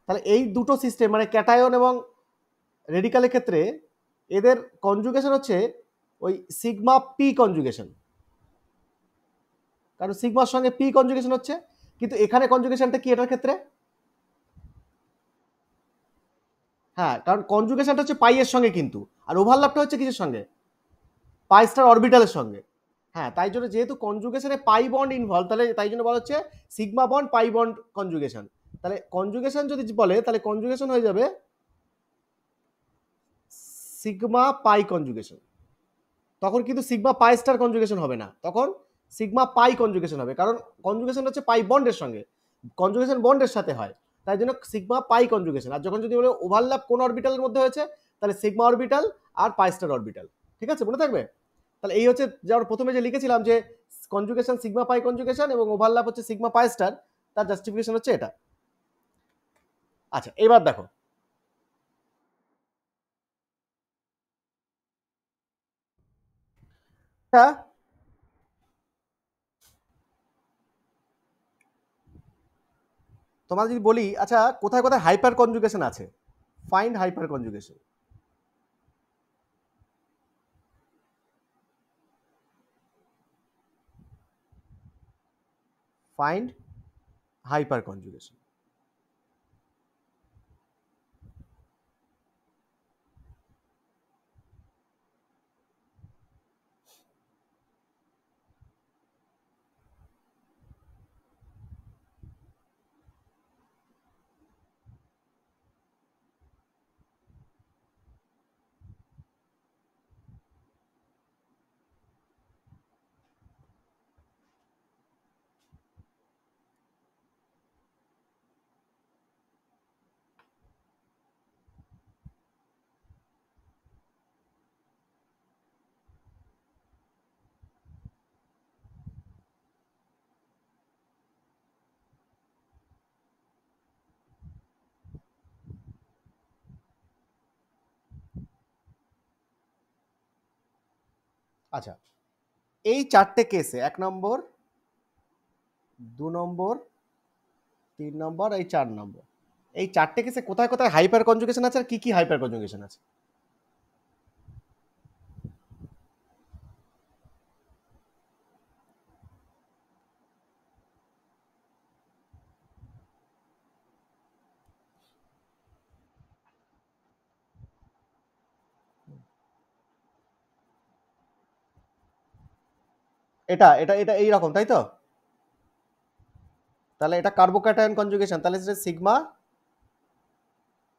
তাহলে এই দুটো সিস্টেম মানে ক্যাটায়ন এবং রেডিকালের ক্ষেত্রে এদের কনজুগেশন হচ্ছে ওই সিগমা পি কনজুগেশন, কারণ সিগমার সঙ্গে পি কনজুগেশন হচ্ছে। কিন্তু এখানে কনজুগেশনটা কি এটার ক্ষেত্রে, হ্যাঁ, কারণ কনজুগেশনটা হচ্ছে পাই এর সঙ্গে কিন্তু, আর ওভারল্যাপটা হচ্ছে কিসের সঙ্গে, পাই স্টার অরবিটালের সঙ্গে। হ্যাঁ, তাই জন্য যেহেতু কনজুগেশনে পাই বন্ড ইনভলভ, তাহলে তাই জন্য বলা হচ্ছে sigma bond pi bond conjugation. তাহলে কনজুগেশন যদি বলে তাহলে কনজুগেশন হয়ে যাবে সিগমা পাই কনজুগেশন। তখন কিন্তু সিগমা পাই স্টার কনজুগেশন হবে না, তখন সিগমা পাই কনজুগেশন হবে, কারণ কনজুগেশন হচ্ছে পাই বন্ডের সঙ্গে, কনজুগেশন বন্ডের সাথে হয়, তাই জন্য সিগমা পাই কনজুগেশন। আর যখন যদি বলে ওভারল্যাপ কোন অরবিটালের মধ্যে হয়েছে, তাহলে সিগমা অরবিটাল আর পাই স্টার অরবিটাল। ঠিক আছে, মনে থাকবে। তাহলে এই হচ্ছে যেমন প্রথমে যে লিখেছিলাম যে কনজুগেশন সিগমা পাই কনজুগেশন এবং ওভারল্যাপ হচ্ছে সিগমা পাই স্টার, তার জাস্টিফিকেশন হচ্ছে এটা। আচ্ছা, এবার দেখো, হ্যাঁ, তোমার যদি বলি আচ্ছা কোথায় কোথায় হাইপার কনজুগেশন আছে, find hyper conjugation. Find hyper conjugation. আচ্ছা, এই চারটে কেসে 1 নম্বর, 2 নম্বর, 3 নম্বর, এই 4 নম্বর, এই চারটে কেসে কোথায় কোথায় হাইপার কনজুগেশন আছে আর কি কি হাইপার কনজুগেশন আছে? এটা এটা এটা এইরকম, তাই তো? তাহলে এটা কার্বোক্যাটায়ন কনজুগেশন, তাহলে সেটা সিগমা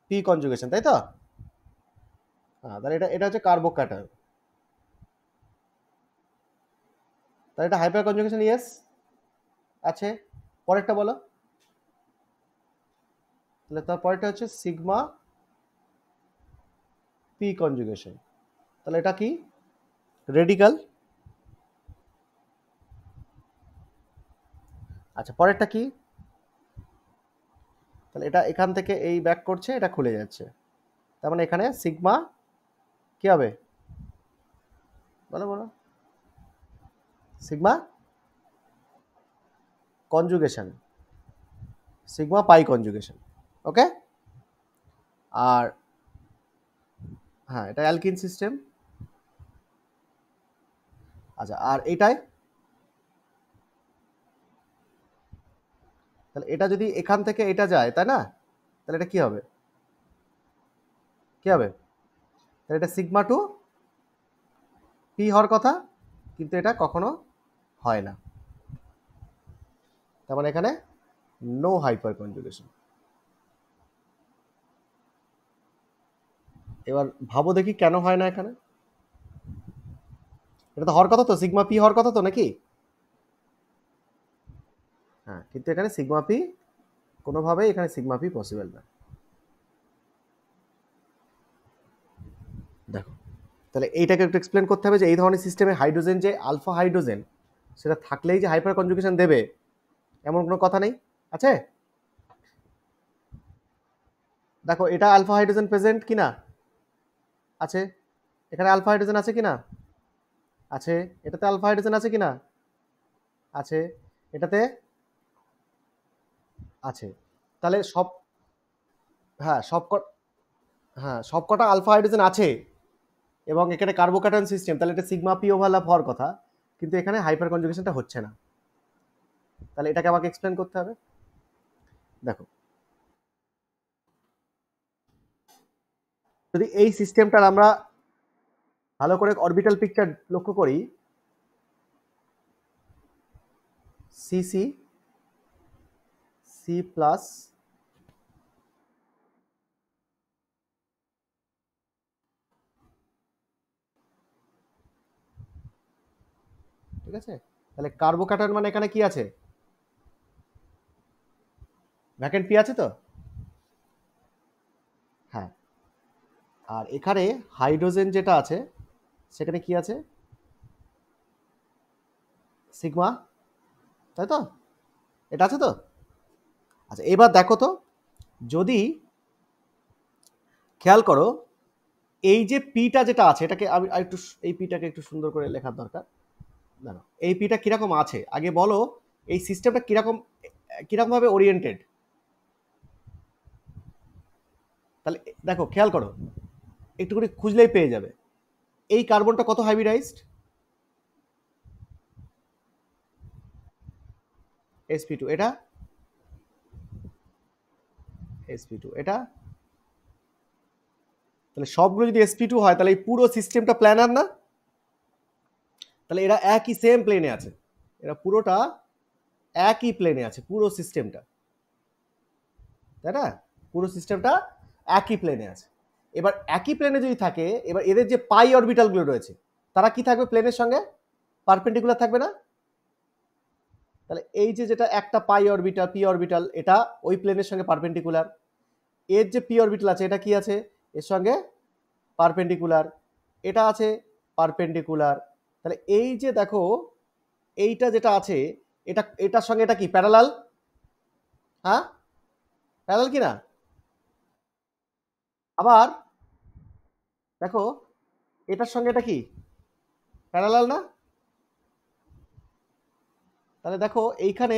পি কনজুগেশন, তাই তো? হ্যাঁ, তাহলে এটা এটা হচ্ছে কার্বোক্যাটায়ন, তাহলে এটা হাইপার কনজুগেশন, ইয়েস আছে। পরেরটা বলো, তাহলে তার পরেরটা হচ্ছে সিগমা পি কনজুগেশন, তাহলে এটা কি? রেডিকাল। আচ্ছা, পরেরটা কি? তাহলে এটা এখান থেকে এই ব্যাক করছে, এটা খুলে যাচ্ছে, তার মানে এখানে সিগমা কি হবে? বলো বলো। Sigma conjugation, sigma pi conjugation. ওকে। আর হ্যাঁ, এটা অ্যালকিন সিস্টেম। আচ্ছা, আর এটাই, তাহলে এটা যদি এখান থেকে এটা যায়, তাই না? তাহলে এটা কি হবে? কি হবে? তাহলে এটা সিগমা টু পি হওয়ার কথা, কিন্তু এটা কখনো হয় না, তার মানে এখানে নো হাইপার কনজুগেশন। এবার ভাবো দেখি কেন হয় না এখানে। এটা তো হওয়ার কথা, তো সিগমা পি হওয়ার কথা তো, নাকি? হ্যাঁ, কিন্তু এখানে সিগমা পি কোনোভাবেই এখানে সিগমা পি পসিবল না। দেখো, তাহলে এইটাকে একটু এক্সপ্লেন করতে হবে যে এই ধরনের সিস্টেমে হাইড্রোজেন যে আলফা হাইড্রোজেন, সেটা থাকলেই যে হাইপার কনজুগেশন দেবে এমন কোনো কথা নেই, আছে? দেখো, এটা আলফা হাইড্রোজেন প্রেজেন্ট কিনা? আছে। এখানে আলফা হাইড্রোজেন আছে কিনা? আছে। এটাতে আলফা হাইড্রোজেন আছে কিনা? আছে। এটাতে আছে। তাহলে সব, হ্যাঁ হ্যাঁ, সবকটা আলফা হাইড্রোজেন আছে এবং এখানে কার্বোক্যাটায়ন সিস্টেম, তাহলে এটা সিগমা পি ওভারল্যাপ হওয়ার কথা, কিন্তু এখানে হাইপার কনজুগেশনটা হচ্ছে না। তাহলে এটাকে আমাকে এক্সপ্লেন করতে হবে। দেখো, যদি এই সিস্টেমটার আমরা ভালো করে অরবিটাল পিকচার লক্ষ্য করি, সিসি সি প্লাস, ঠিক আছে? তাহলে কার্বোক্যাটায়ন মানে এখানে কি আছে? ভ্যাকেন্ট পি আছে তো? হ্যাঁ। আর এখানে হাইড্রোজেন যেটা আছে সেখানে কি আছে? সিগমা, তাই তো? এটা আছে তো? আচ্ছা, এবার দেখো তো, যদি খেয়াল করো, এই যে পিটা যেটা আছে, এটাকে আমি একটু, এই পিটাকে একটু সুন্দর করে লেখার দরকার। জানো এই পিটা কিরকম আছে আগে বলো, এই সিস্টেমটা কিরকম, কিরকম ভাবে ওরিয়েন্টেড। তাহলে দেখো, খেয়াল করো, একটুখানি খুঁজলেই পেয়ে যাবে। এই কার্বনটা কত হাইব্রিডাইজড? sp2, এটা sp2, এটা, তাহলে সবগুলো যদি sp2 হয় তাহলে এই পুরো সিস্টেমটা প্ল্যানার না? তাহলে এরা একই সেম প্লেনে আছে, এরা পুরোটা একই প্লেনে আছে, পুরো সিস্টেমটা, তাই না? পুরো সিস্টেমটা একই প্লেনে আছে। এবার একই প্লেনে যদি থাকে, এবার এদের যে পাই অরবিটালগুলো রয়েছে তারা কি থাকবে প্লেনের সঙ্গে? পারপেন্ডিকুলার থাকবে না? তাহলে এই যে যেটা একটা পাই অরবিটাল পি অরবিটাল, এটা ওই প্লেনের সঙ্গে পারপেন্ডিকুলার। এর যে পি অরবিটাল আছে, এটা কি আছে? এর সঙ্গে পারপেন্ডিকুলার। এটা আছে পারপেন্ডিকুলার। তাহলে এই যে দেখো, এইটা যেটা আছে, এটা এটার সঙ্গে এটা কি প্যারালাল? হ্যাঁ, প্যারালাল কি না? আবার দেখো, এটার সঙ্গে এটা কি? প্যারালাল না? তাহলে দেখো এইখানে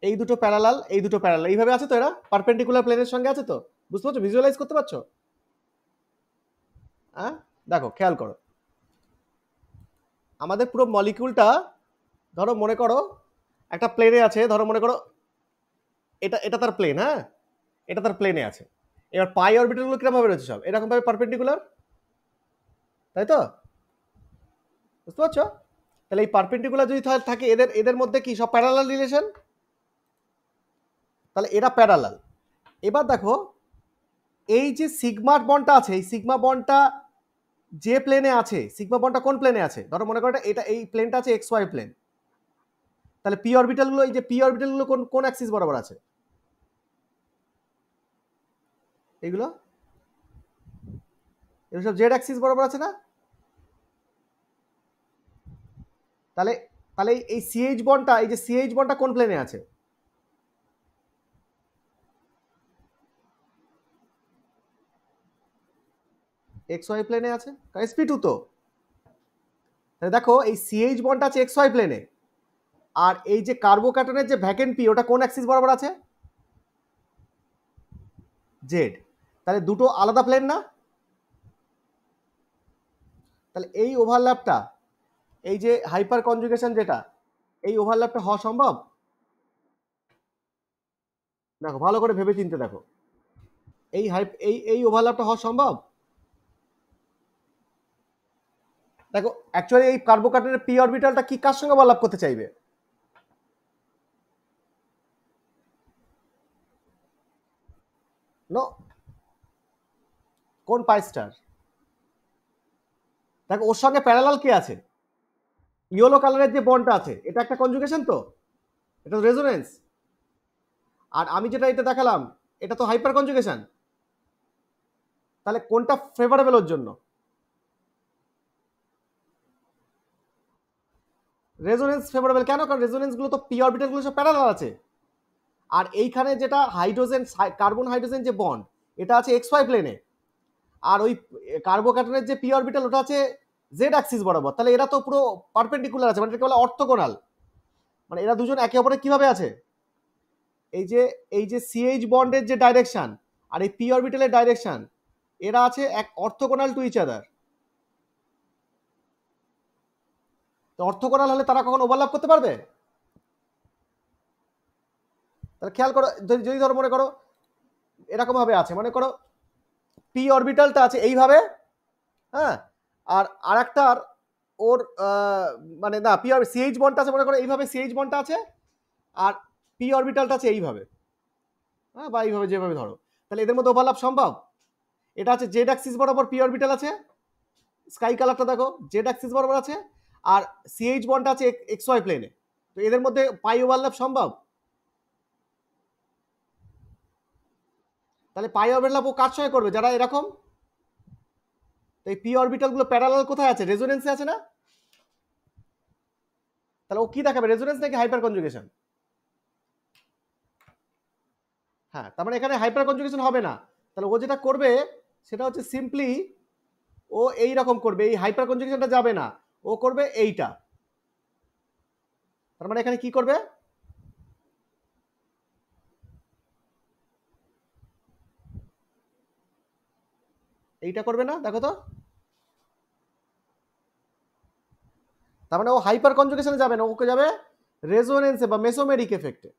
এই দুটো প্যারালাল, এই দুটো প্যারালাল, এইভাবে আছে তো, এরা পারপেন্ডিকুলার প্লেনের সঙ্গে আছে তো, বুঝতে পারছো? ভিজুয়ালাইজ করতে পারছো? হ্যাঁ, দেখো খেয়াল করো, আমাদের পুরো মলিকিউলটা ধরো মনে করো একটা প্লেনে আছে, ধরো মনে করো এটা এটা তার প্লেন, হ্যাঁ, এটা তার প্লেনে আছে। এবার পাই অরবিটালগুলো কিরকম ভাবে রয়েছে, সব এরকম ভাবে পারপেন্ডিকুলার, তাই তো? বুঝতে পারছো? তাহলে এই পারপেন্ডিকুলার যদি থাকে, এদের এদের মধ্যে কি সব প্যারালাল রিলেশন, তাহলে এরা প্যারালাল। এবার দেখো এই যে সিগমা বন্ডটা আছে, এই সিগমা বন্ডটা যে প্লেনে আছে, সিগমা বন্ডটা কোন প্লেনে আছে, ধরো মনে করো এটা এই প্লেনটা আছে এক্স ওয়াই প্লেন, তাহলে পি অরবিটালগুলো, এই যে পি অরবিটালগুলো কোন কোন অ্যাক্সিস বরাবর আছে? এগুলো এগুলো সব জেড অ্যাক্সিস বরাবর আছে না? তাহলে তাহলে এই সিএইচ বন্ডটা, এই যে সিএইচ বন্ডটা কোন প্লেনে আছে? এক্স ওয়াই প্লেনে আছে, sp2 তো। তাহলে দেখো এই সিএইচ বন্ডটা আছে এক্স ওয়াই প্লেনে, আর এই যে কার্বোক্যাটনের যে ভ্যাকেন্ট পি, ওটা কোন অ্যাক্সিস বরাবর আছে? জেড। তাহলে দুটো আলাদা প্লেন না? তাহলে এই ওভারল্যাপটা, এই যে হাইপার কনজুগেশন যেটা, এই ওভারল্যাপটা হওয়া সম্ভব? দেখো ভালো করে ভেবে চিনতে দেখো, এই এই ওভারল্যাপটা হওয়া সম্ভব? দেখো অ্যাকচুয়ালি এই কার্বোক্যাটনের পি অরবিটালটা কি কার সঙ্গে ওভারল্যাপ করতে চাইবে? নো, কোন পাই স্টার? দেখো ওর সঙ্গে প্যারালাল কে আছে? ইয়েলো কালারের যে বন্ডটা আছে, এটা একটা কনজুগেশন তো, এটা তো রেজোনেন্স। আর আমি যেটা এটা দেখালাম, এটা তো হাইপার কনজুগেশন। তাহলে কোনটা ফেভারেবল ওর জন্য? রেজোনেন্স ফেভারেবল কেন? কারণ রেজোনেন্স গুলো তো পি অরবিটাল গুলো সব প্যারালাল আছে। আর এইখানে যেটা হাইড্রোজেন, কার্বন হাইড্রোজেন যে বন্ড, এটা আছে এক্স ওয়াই প্লেনে, আর ওই কার্বোক্যাটনের যে পি অরবিটাল, ওটা আছে জেড অ্যাক্সিস বরাবর। তাহলে এরা তো পুরো পারপেন্ডিকুলার আছে, মানে এটাকে বলে অর্থোগোনাল। মানে এরা দুজন একে অপরে কিভাবে আছে, এই যে সিএইচ বন্ডের যে ডাইরেকশন আর এই পি অরবিটালের ডাইরেকশন, এরা আছে এক অর্থোগোনাল টু ইচ আদার। তো অর্থোগোনাল হলে তারা কখন ওভারল্যাপ করতে পারবে? তাহলে খেয়াল করো, যদি যদি ধরো মনে করো এরকম ভাবে আছে, মনে করো পি অরবিটালটা আছে এইভাবে, হ্যাঁ, আর আরেকটার ওর মানে না, পি সিএইচ বন্ডটা আছে মনে করো এইভাবে, সিএইচ বন্ডটা আছে, আর পি অরবিটালটা আছে এইভাবে, হ্যাঁ, বা এইভাবে যেভাবে ধরো, তাহলে এদের মধ্যে ওভারল্যাপ সম্ভব? এটা আছে জেড অ্যাক্সিস বরাবর পি অরবিটাল আছে, স্কাই কালারটা দেখো, জেড অ্যাক্সিস বরাবর আছে, আর সিএইচ বন্ডটা আছে এক্স ওয়াই প্লেনে। তো এদের মধ্যে পাই ওভারল্যাপ সম্ভব? তাহলে পাই ওভারল্যাপ ও কার সঙ্গে করবে? যারা এরকম। তো এই পি অরবিটাল গুলো প্যারালাল কোথায় আছে? রেজোনেন্সে আছে না? তাহলে ও কি দেখাবে, রেজোনেন্স নাকি হাইপার কনজুগেশন? হ্যাঁ, তার মানে এখানে হাইপার কনজুগেশন হবে না। তাহলে ও যেটা করবে সেটা হচ্ছে সিম্পলি ও এই রকম করবে, এই হাইপার কনজুগেশনটা যাবে না, ও করবে এইটা। তার মানে এখানে কি করবে? এইটা করবে না, দেখো তো। তার মানে ও হাইপার কনজুগেশনে যাবে না, ওকে যাবে রেজোনেন্সে বা মেসোমেরিক এফেক্টে।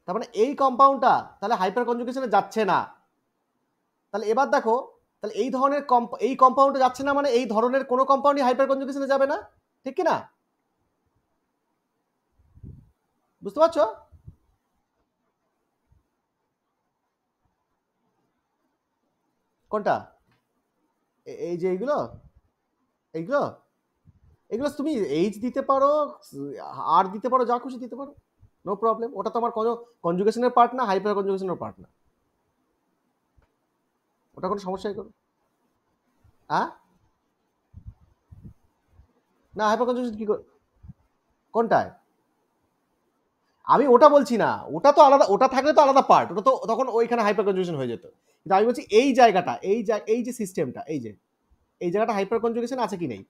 তার মানে এই কম্পাউন্ডটা তাহলে হাইপার কনজুগেশনে যাচ্ছে না। তাহলে এবার দেখো, তাহলে এই ধরনের এই কম্পাউন্ডে যাচ্ছে না, মানে এই ধরনের কোনো কম্পাউন্ডই হাইপার কনজুগেশনে যাবে না, ঠিক কি না? বুঝতে পারছো? কোনটা? এই যে এইগুলো, এইগুলো এগুলো তুমি এইচ দিতে পারো, আর দিতে পারো, যা খুশি দিতে পারো, নো প্রবলেম। ওটা তো আমার কোনো কনজুগেশনের পার্ট না, হাইপার কনজুগেশনের পার্ট না, ওটা কোনো সমস্যাই করো। হ্যাঁ, না হাইপার কনজুগেশন কি কোনটায়? আমি ওটা বলছি না, ওটা তো আলাদা, ওটা থাকলে তো আলাদা পার্ট, ওটা তো তখন ওইখানে হাইপার কনজুগেশন হয়ে যেত। কিন্তু আমি বলছি এই জায়গাটা, এই যে সিস্টেমটা, এই জায়গাটা হাইপার কনজুগেশন আছে কি নেই?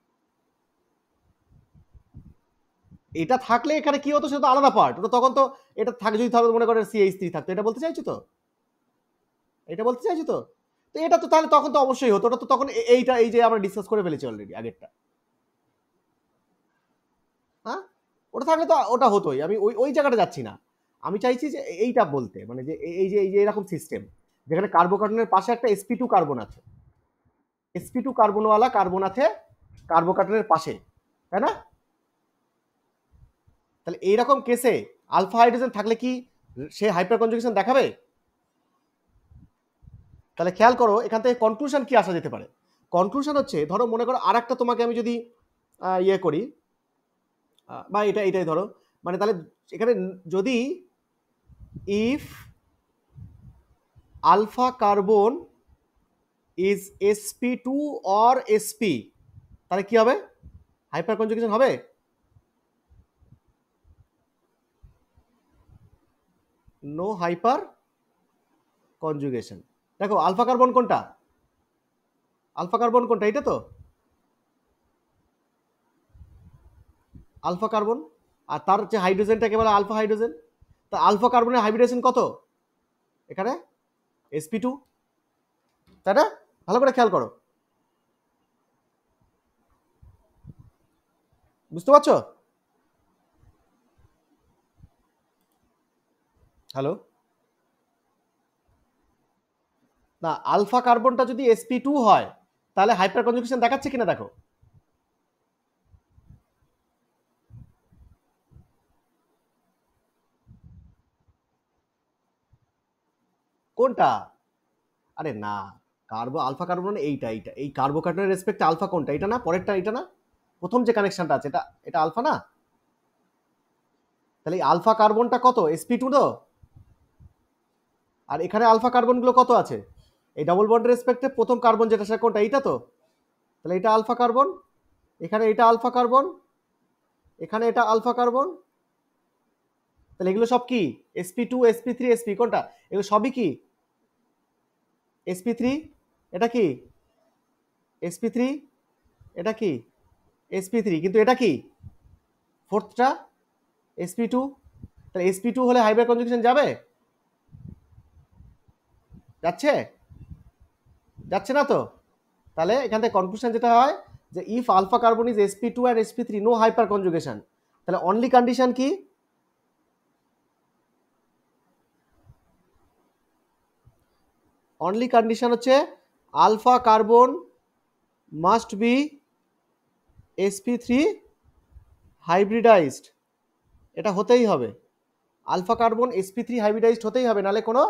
এটা থাকলে এখানে কি হতো সেটা তো আলাদা পার্ট, ওটা তখন তো এটা থাকে, যদি ধরো মনে করেন CH3 থাকতো, এটা বলতে চাইছো তো? এটা বলতে চাইছো তো? তো এটা তো তাহলে তখন তো অবশ্যই হতো, ওটা তো তখন এইটা, এই যে আমরা ডিসকাস করে ফেলেছি অলরেডি আগেরটা। হ্যাঁ, ওটা থাকলে তো ওটা হতোই, আমি ওই ওই জায়গাটা যাচ্ছি না। আমি চাইছি যে এইটা বলতে, মানে যে এই যে এরকম সিস্টেম যেখানে কার্বোকার্বনের পাশে একটা sp2 কার্বন আছে, sp2 কার্বনওয়ালা কার্বন আছে কার্বোকার্বনের পাশে, তাই না? তাহলে এইরকম কেসে আলফা হাইড্রোজেন থাকলে কি সে হাইপার কনজুগেশন দেখাবে? তাহলে খেয়াল করো এখান থেকে কনক্লুশন কি আসা যেতে পারে। কনক্লুশন হচ্ছে, ধরো মনে করো আর একটা তোমাকে আমি যদি ইয়ে করি, বা এটাই ধরো, মানে তাহলে এখানে যদি if alpha carbon is sp2 or sp, তাহলে কি হবে? হাইপার কনজুগেশন হবে? No hyper conjugation. দেখো আলফা কার্বন কোনটা, আলফা কার্বন কোনটা, এটা তো আলফা কার্বন, আর তার যে হাইড্রোজেনটাকে বলে আলফা হাইড্রোজেন। তা আলফা কার্বনের হাইব্রিডেশন কত এখানে? sp2, তাই না? ভালো করে খেয়াল করো, বুঝতে পারছো? হ্যালো, না আলফা কার্বনটা যদি sp2 হয় তাহলে হাইপার কনজুগেশন দেখাচ্ছে কিনা দেখো। কোনটা? আরে না, আলফা কার্বন এইটা এই কার্বোকার্বনের রেসপেক্টে আলফা কোনটা, এটা না পরেরটা, এটা না প্রথম যে কানেকশনটা আছে, এটা এটা আলফা না? তাহলে এই আলফা কার্বনটা কত, sp2 তো? আর এখানে আলফা কার্বনগুলো কত আছে? এই ডাবল বন্ডের রেসপেক্টে প্রথম কার্বন যেটা সেটা কোনটা, এইটা তো? তাহলে এটা আলফা কার্বন, এখানে এটা আলফা কার্বন, এখানে এটা আলফা কার্বন, তাহলে এগুলো সব কি sp2 sp3 sp, কোনটা? এগুলো সবই কি sp3, এটা কি sp3, এটা কি sp3, কিন্তু এটা কি ফোর্থটা sp2। তাহলে sp2 হলে হাইপার কনজুগেশন যাবে? যাচ্ছে? যাচ্ছে না তো? তাহলে এখান থেকে কনক্লুশন যেটা হয় যে if alpha carbon is sp2 and sp3 no hyper conjugation, তাহলে অনলি কন্ডিশন কি? অনলি কন্ডিশন হচ্ছে alpha carbon must be sp3 hybridized, এটা হতেই হবে, আলফা কার্বন sp3 হাইব্রিডাইজড হতেই হবে, নাহলে কোনো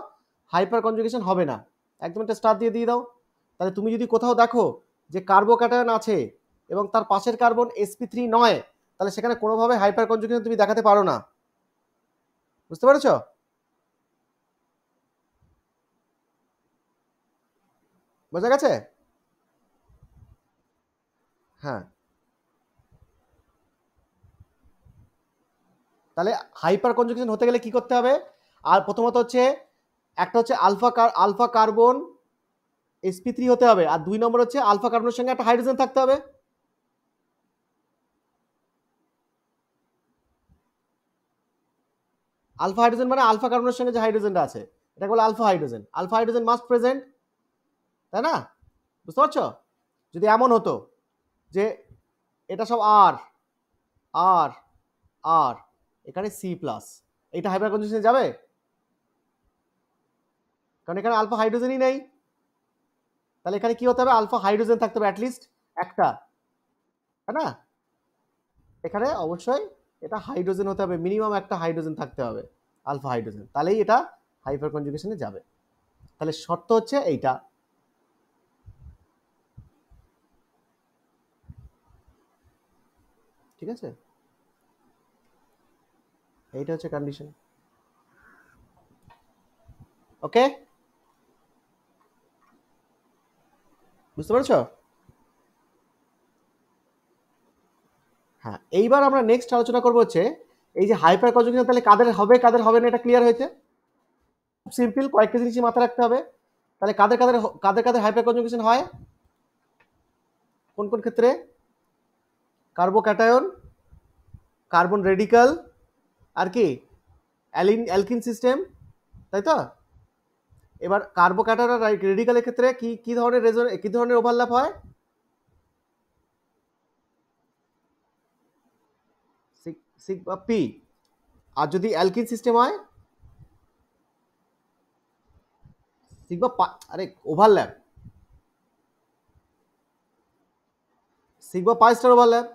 হাইপার কনজুগেশন হবে না। একদম একটা স্টার দিয়ে দাও। তাহলে তুমি যদি কোথাও দেখো যে কার্বোক্যাটায়ন আছে এবং তার পাশের কার্বন sp3 নয়, তাহলে সেখানে কোনোভাবে হাইপার কনজুগেশন তুমি দেখাতে পারো না। বুঝতে পেরেছো? বোঝা গেছে? হ্যাঁ, তাহলে হাইপার কনজুগেশন হতে গেলে কি করতে হবে? আর প্রথমত হচ্ছে একটা হচ্ছে আলফা কার্বন sp3 হতে হবে, আর 2 নম্বর হচ্ছে আলফা কার্বনের সঙ্গে একটা হাইড্রোজেন থাকতে হবে। আলফা হাইড্রোজেন মানে আলফা কার্বনের সঙ্গে যে হাইড্রোজেনটা আছে এটাকে বলে alpha hydrogen, alpha hydrogen must present, তাই না? বুঝতে পারছো? যদি এমন হতো যে এটা সব আর আর আর এখানে সি প্লাস, এটা হাইপার কনজুগেশনে যাবে? কারণ এখানে আলফা হাইড্রোজেনই নেই। তাহলে এখানে কি হতে হবে? আলফা হাইড্রোজেন থাকতে হবে অ্যাটলিস্ট একটা, তাই না? এখানে অবশ্যই এটা হাইড্রোজেন হতে হবে, মিনিমাম একটা হাইড্রোজেন থাকতে হবে, আলফা হাইড্রোজেন, তাহলেই এটা হাইপার কনজুগেশনে যাবে। তাহলে শর্ত হচ্ছে এইটা। ঠিক আছে, এইটা হচ্ছে কন্ডিশন। ওকে, বুঝতে পেরেছো? হ্যাঁ, এইবার আমরা নেক্সট আলোচনা করবো হচ্ছে এই যে হাইপার কনজুগেশন তাহলে কাদের হবে কাদের হবে না, এটা ক্লিয়ার হয়েছে। খুব সিম্পল, কয়েকটা জিনিসই মাথায় রাখতে হবে। তাহলে কাদের কাদের কাদের কাদের হাইপার কনজুগেশন হয়, কোন কোন ক্ষেত্রে? কার্বোক্যাটায়ন, কার্বন রেডিক্যাল, আর কি অ্যালকিন সিস্টেম, তাই তো? এবার কার্বোক্যাটায়ন আর রেডিক্যালের ক্ষেত্রে কি কি ধরনের কি ধরনের ওভারল্যাপ হয়? Sigma p. আর যদি অ্যালকিন সিস্টেম হয় সিগমা আরে overlap, sigma pi star overlap.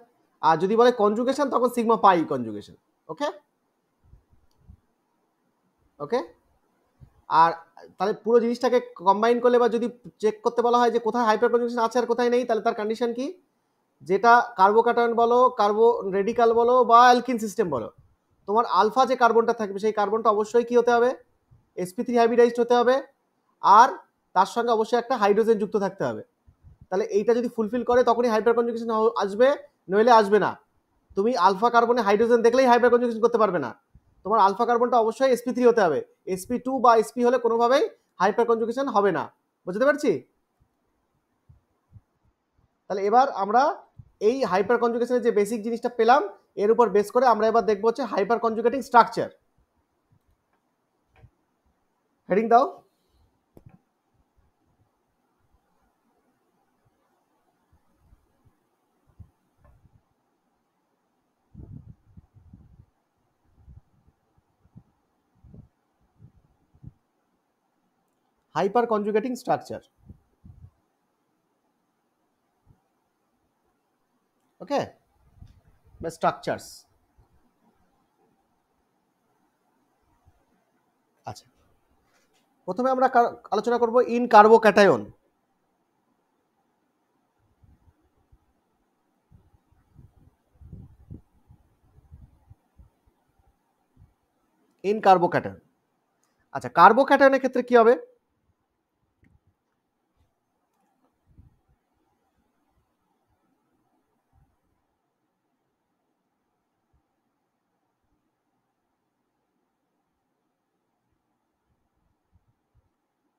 আর যদি বলে কনজুগেশন তখন সিগমা পাই কনজুগেশন। ওকে ওকে। আর তাহলে পুরো জিনিসটাকে কম্বাইন করলে বা যদি চেক করতে বলা হয় যে কোথায় হাইপার কনজুগেশন আছে আর কোথায় নেই, তাহলে তার কন্ডিশন কি? যেটা কার্বোক্যাটায়ন বলো, কার্বো রেডিক্যাল বলো বা অ্যালকিন সিস্টেম বলো, তোমার আলফা যে কার্বনটা থাকবে সেই কার্বনটা অবশ্যই কি হতে হবে? sp3 হাইব্রিডাইজড হতে হবে, আর তার সঙ্গে অবশ্যই একটা হাইড্রোজেন যুক্ত থাকতে হবে। তাহলে এইটা যদি ফুলফিল করে তখনই হাইপার কনজুগেশন আসবে, নইলে আসবে না। তুমি আলফা কার্বনে হাইড্রোজেন দেখলেই হাইপার কনজুগেশন করতে পারবে না, তোমার আলফা কার্বনটা অবশ্যই sp3 হতে হবে। sp2 বা sp হলে কোনোভাবেই হাইপার কনজুগেশন হবে না। বুঝতে পারছি? তাহলে এবার আমরা এই হাইপার কনজুগেশনের যে বেসিক জিনিসটা পেলাম, এর উপর বেস করে আমরা এবার দেখবো হচ্ছে হাইপার কনজুগেটিং স্ট্রাকচার। হেডিং দাও। Hyper conjugating structure. ওকে, বা স্ট্রাকচারস। আচ্ছা, প্রথমে আমরা আলোচনা করব ইন কার্বোক্যাটায়ন। In carbocation. আচ্ছা, কার্বোক্যাটায়নের ক্ষেত্রে কি হবে?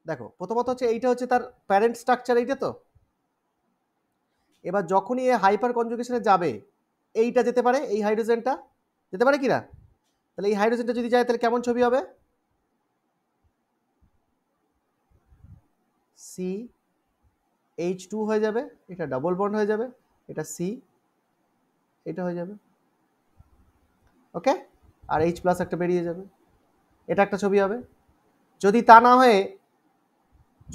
দেখো, প্রথমত হচ্ছে এইটা হচ্ছে তার প্যারেন্ট স্ট্রাকচার, এইটা তো। এবার যখনই এ হাইপার কনজুগেশনে যাবে, এইটা যেতে পারে, এই হাইড্রোজেনটা যেতে পারে কিনা? তাহলে এই হাইড্রোজেনটা যদি যায় তাহলে কেমন ছবি হবে? সি H2 হয়ে যাবে, এটা ডাবল বন্ড হয়ে যাবে, এটা সি, এটা হয়ে যাবে। ওকে, আর H প্লাস একটা বেরিয়ে যাবে, এটা একটা ছবি হবে। যদি তা না হয়ে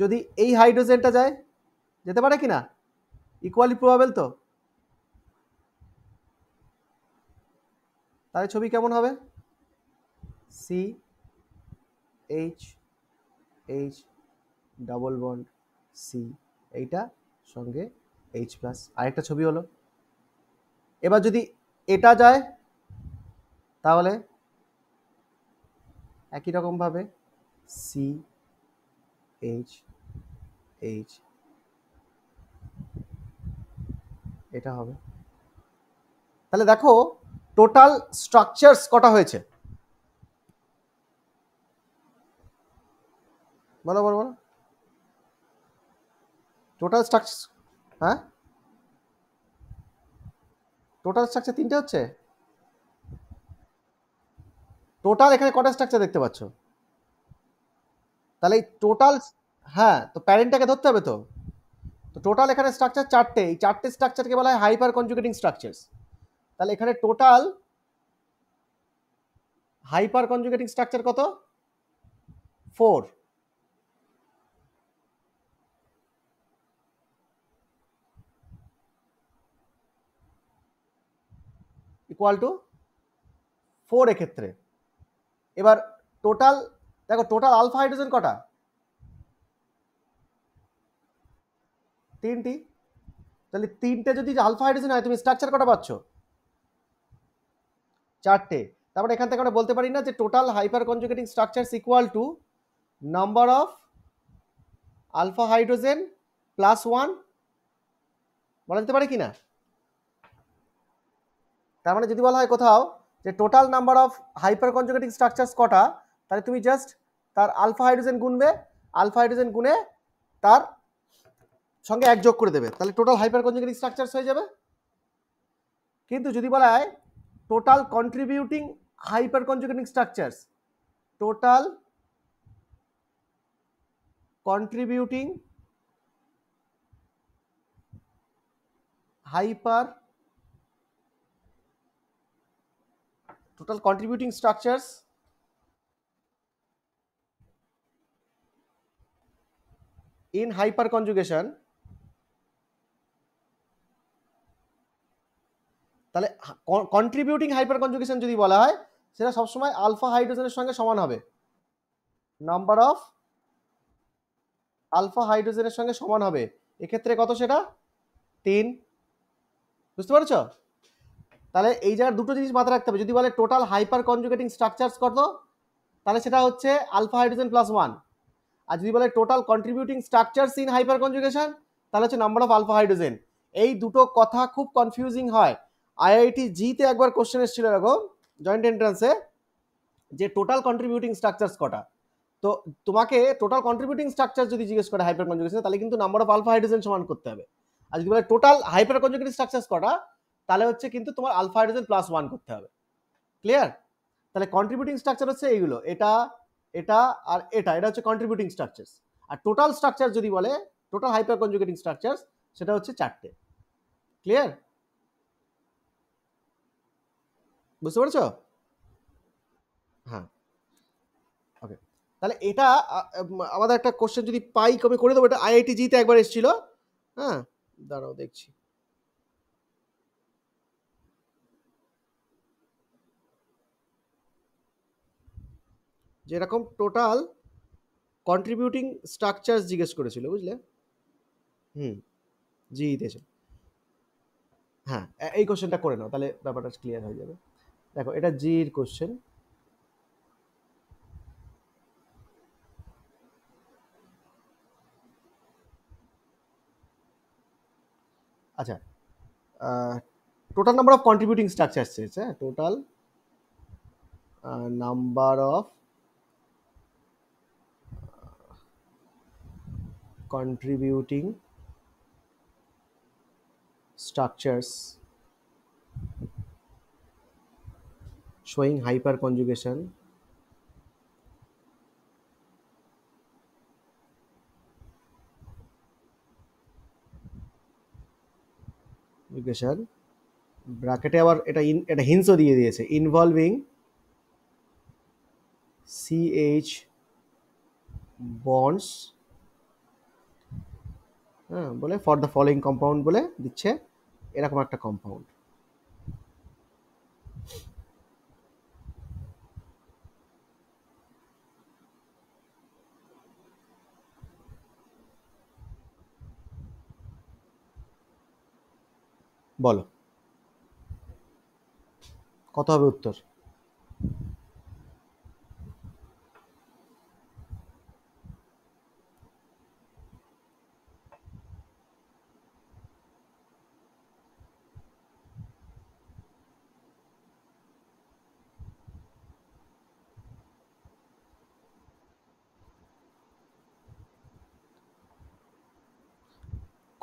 যদি এই হাইড্রোজেনটা যায়, যেতে পারে কিনা? ইকুয়ালি প্রবাবল তো। তাহলে ছবি কেমন হবে? C H double bond C, এইটা সঙ্গে H প্লাস, আরেকটা ছবি হলো। এবার যদি এটা যায় তাহলে একই রকম ভাবে সি H এটা হবে। তাহলে দেখো টোটাল স্ট্রাকচারস কটা হয়েছে? বলো বলো বলো। টোটাল স্ট্রাকচার, হ্যাঁ টোটাল স্ট্রাকচার তিনটে হচ্ছে। টোটাল এখানে কটা স্ট্রাকচার দেখতে পাচ্ছ? তাহলে এই টোটাল, হ্যাঁ তো প্যারেন্টটাকে ধরতে হবে তো। তো টোটাল এখানে স্ট্রাকচার চারটে, এই চারটে স্ট্রাকচারকে বলা হয় হাইপার কনজুগেটিং স্ট্রাকচারস। তাহলে এখানে টোটাল হাইপার কনজুগেটিং স্ট্রাকচার কত? 4। ইকুয়াল টু 4 এক্ষেত্রে। এবার টোটাল দেখো, টোটাল আলফা হাইড্রোজেন কটা? 3টি। তাহলে 3টে যদি আলফা হাইড্রোজেন হয় তুমি স্ট্রাকচার কটা পাচ্ছ? 4টে। তারপরে এখান থেকে আমরা বলতে পারি না যে total hyper conjugating structures equal to number of alpha hydrogen plus 1, বলা যেতে পারে কিনা? তার মানে যদি বলা হয় কোথাও যে total number of hyper conjugating structures কটা, তাহলে তুমি জাস্ট তার আলফা হাইড্রোজেন গুনবে, আলফা হাইড্রোজেন গুনে তার সঙ্গে 1 যোগ করে দেবে, তাহলে টোটাল হাইপার কনজুগেটিং স্ট্রাকচারস হয়ে যাবে। কিন্তু যদি বলা হয় total contributing hyper conjugating structures, total contributing hyper total contributing structures in hyperconjugation, তাহলে কন্ট্রিবিউটিং হাইপারকনজুগেশন যদি বলা হয় সেটা সবসময় আলফা হাইড্রোজেনের সঙ্গে সমান হবে, নাম্বার অফ আলফা হাইড্রোজেনের সঙ্গে সমান হবে। এক্ষেত্রে কত সেটা 3, বুঝতে পারছো? তাহলে এই জায়গার দুটো জিনিস মাথায় রাখতে হবে, যদি বলে টোটাল হাইপার কনজুগেটিং স্ট্রাকচারস কত, তাহলে সেটা হচ্ছে আলফা হাইড্রোজেন প্লাস 1, আর যদি বলে total contributing structures in hyper conjugation তাহলে হচ্ছে নাম্বার অফ আলফা হাইড্রোজেন। এই দুটো কথা খুব কনফিউজিং হয়। আইআইটি জিতে একবার কোশ্চেন এসেছিল এরকম জয়েন্ট এন্ট্রান্সে যে টোটাল কন্ট্রিবিউটিং স্ট্রাকচারস কটা, তো তোমাকে টোটাল কন্ট্রিবিউটিং স্ট্রাকচার যদি জিজ্ঞেস করে হাইপার কনজুগেশনে তাহলে কিন্তু নাম্বার অফ আলফা হাইড্রোজেন সমান করতে হবে, আর যদি বলে টোটাল হাইপার কনজুগেটিং স্ট্রাকচারস কটা তাহলে হচ্ছে কিন্তু তোমার আলফা হাইড্রোজেন প্লাস 1 করতে হবে। ক্লিয়ার? তাহলে কন্ট্রিবিউটিং স্ট্রাকচার হচ্ছে এইগুলো, এটা এটা আর এটা, এটা হচ্ছে কন্ট্রিবিউটিং স্ট্রাকচারস। আর টোটাল স্ট্রাকচার যদি বলে টোটাল হাইপার কনজুগেটিং স্ট্রাকচারস সেটা হচ্ছে 4টে। ক্লিয়ার? বুঝতে পারছো? হ্যাঁ, ওকে। তাহলে এটা আমাদের একটা কোশ্চেন যদি পাই কবে করে দেবো, এটা আইআইটি জিতে একবার এসেছিল। হ্যাঁ, দাঁড়াও দেখছি। যেরকম টোটাল কন্ট্রিবিউটিং স্ট্রাকচার জিজ্ঞেস করেছিল, বুঝলে? জি দিয়েছে। হ্যাঁ, এই কোশ্চেনটা করে নাও তাহলে ব্যাপারটা ক্লিয়ার হয়ে যাবে। দেখো এটা জির কোশ্চেন। আচ্ছা, total number of contributing structure চেয়েছে, total number of contributing structures showing hyperconjugation ব্র্যাকেটে আবার এটা হিন্টসও দিয়ে দিয়েছে, ইনভলভিং CH bonds, হ্যাঁ বলে ফর দ্য ফলোইং কম্পাউন্ড বলে দিচ্ছে, এরকম একটা কম্পাউন্ড। বলো কত হবে উত্তর?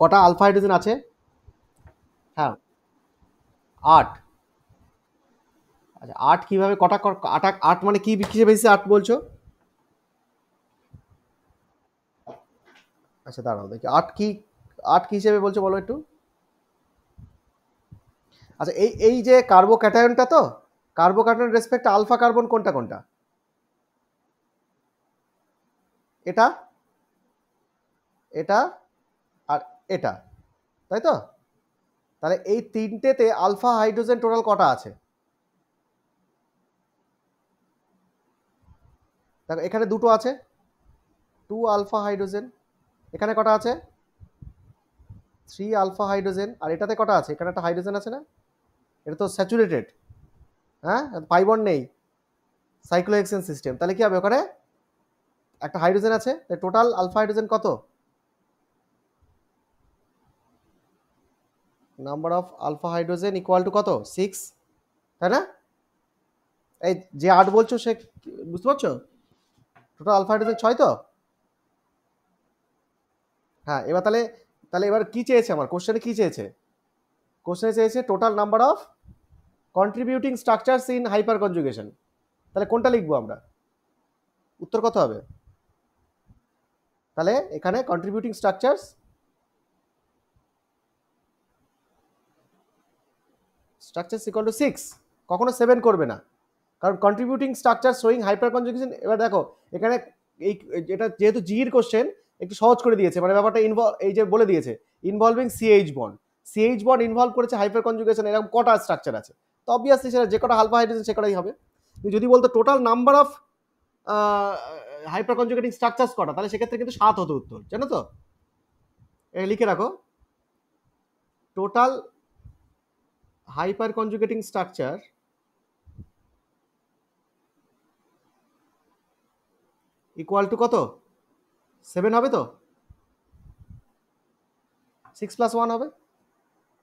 কটা আলফা হাইড্রোজেন আছে? হ্যাঁ 8। আচ্ছা 8 কিভাবে, কটা 8 মানে কি কিসে বেশি 8 বলছো? আচ্ছা দাঁড়াও দেখি 8 কি, 8 কি হিসেবে বলছো বলো একটু। আচ্ছা এই এই যে কার্বোক্যাটায়নটা, তো কার্বোক্যাটায়ন রেসপেক্ট আলফা কার্বন কোনটা কোনটা? এটা, এটা আর এটা, তাই তো? তাহলে এই তিনটেতে আলফা হাইড্রোজেন টোটাল কটা আছে? দেখো এখানে দুটো আছে, 2 আলফা হাইড্রোজেন। এখানে কটা আছে? 3 আলফা হাইড্রোজেন। আর এটাতে কটা আছে? এখানে একটা হাইড্রোজেন আছে না? এটা তো স্যাচুরেটেড, হ্যাঁ পাই বন্ড নেই, সাইক্লোহেক্সেন সিস্টেম। তাহলে কি হবে, ওখানে একটা হাইড্রোজেন আছে, টোটাল আলফা হাইড্রোজেন কত? Number of alpha hydrogen equal to কত? 6, তাই না? এই যে 8 বলছো সে বুঝতে পারছো, টোটাল আলফা হাইড্রোজেন 6 তো। হ্যাঁ, এবার তাহলে তাহলে এবার কি চেয়েছে আমার কোশ্চেনে, কি চেয়েছে? কোশ্চেনে চেয়েছে total number of contributing structures in hyper conjugation. তাহলে কোনটা লিখবো আমরা? উত্তর কত হবে? তাহলে এখানে কন্ট্রিবিউটিং স্ট্রাকচারস ইকুয়াল টু 6, কখনো 7 করবে না, কারণ contributing structure showing hyper conjugation. এবার দেখো এখানে এই এটা যেহেতু জি এর কোশ্চেন একটু সহজ করে দিয়েছে, মানে ব্যাপারটা এই যে বলে দিয়েছে involving CH bond, CH bond involve করেছে হাইপার কনজুগেশন, এরকম কটা স্ট্রাকচার আছে, তো অবভিয়াসলি সেটা যে কটা আলফা হাইড্রোজেন সে কটাই হবে। যদি বলতো total number of hyper conjugating structures কটা, তাহলে সেক্ষেত্রে কিন্তু 7 হতো উত্তর, জানো তো? লিখে রাখো, total hyper conjugating structure equal to কত? 7 হবে তো, 6+1 হবে।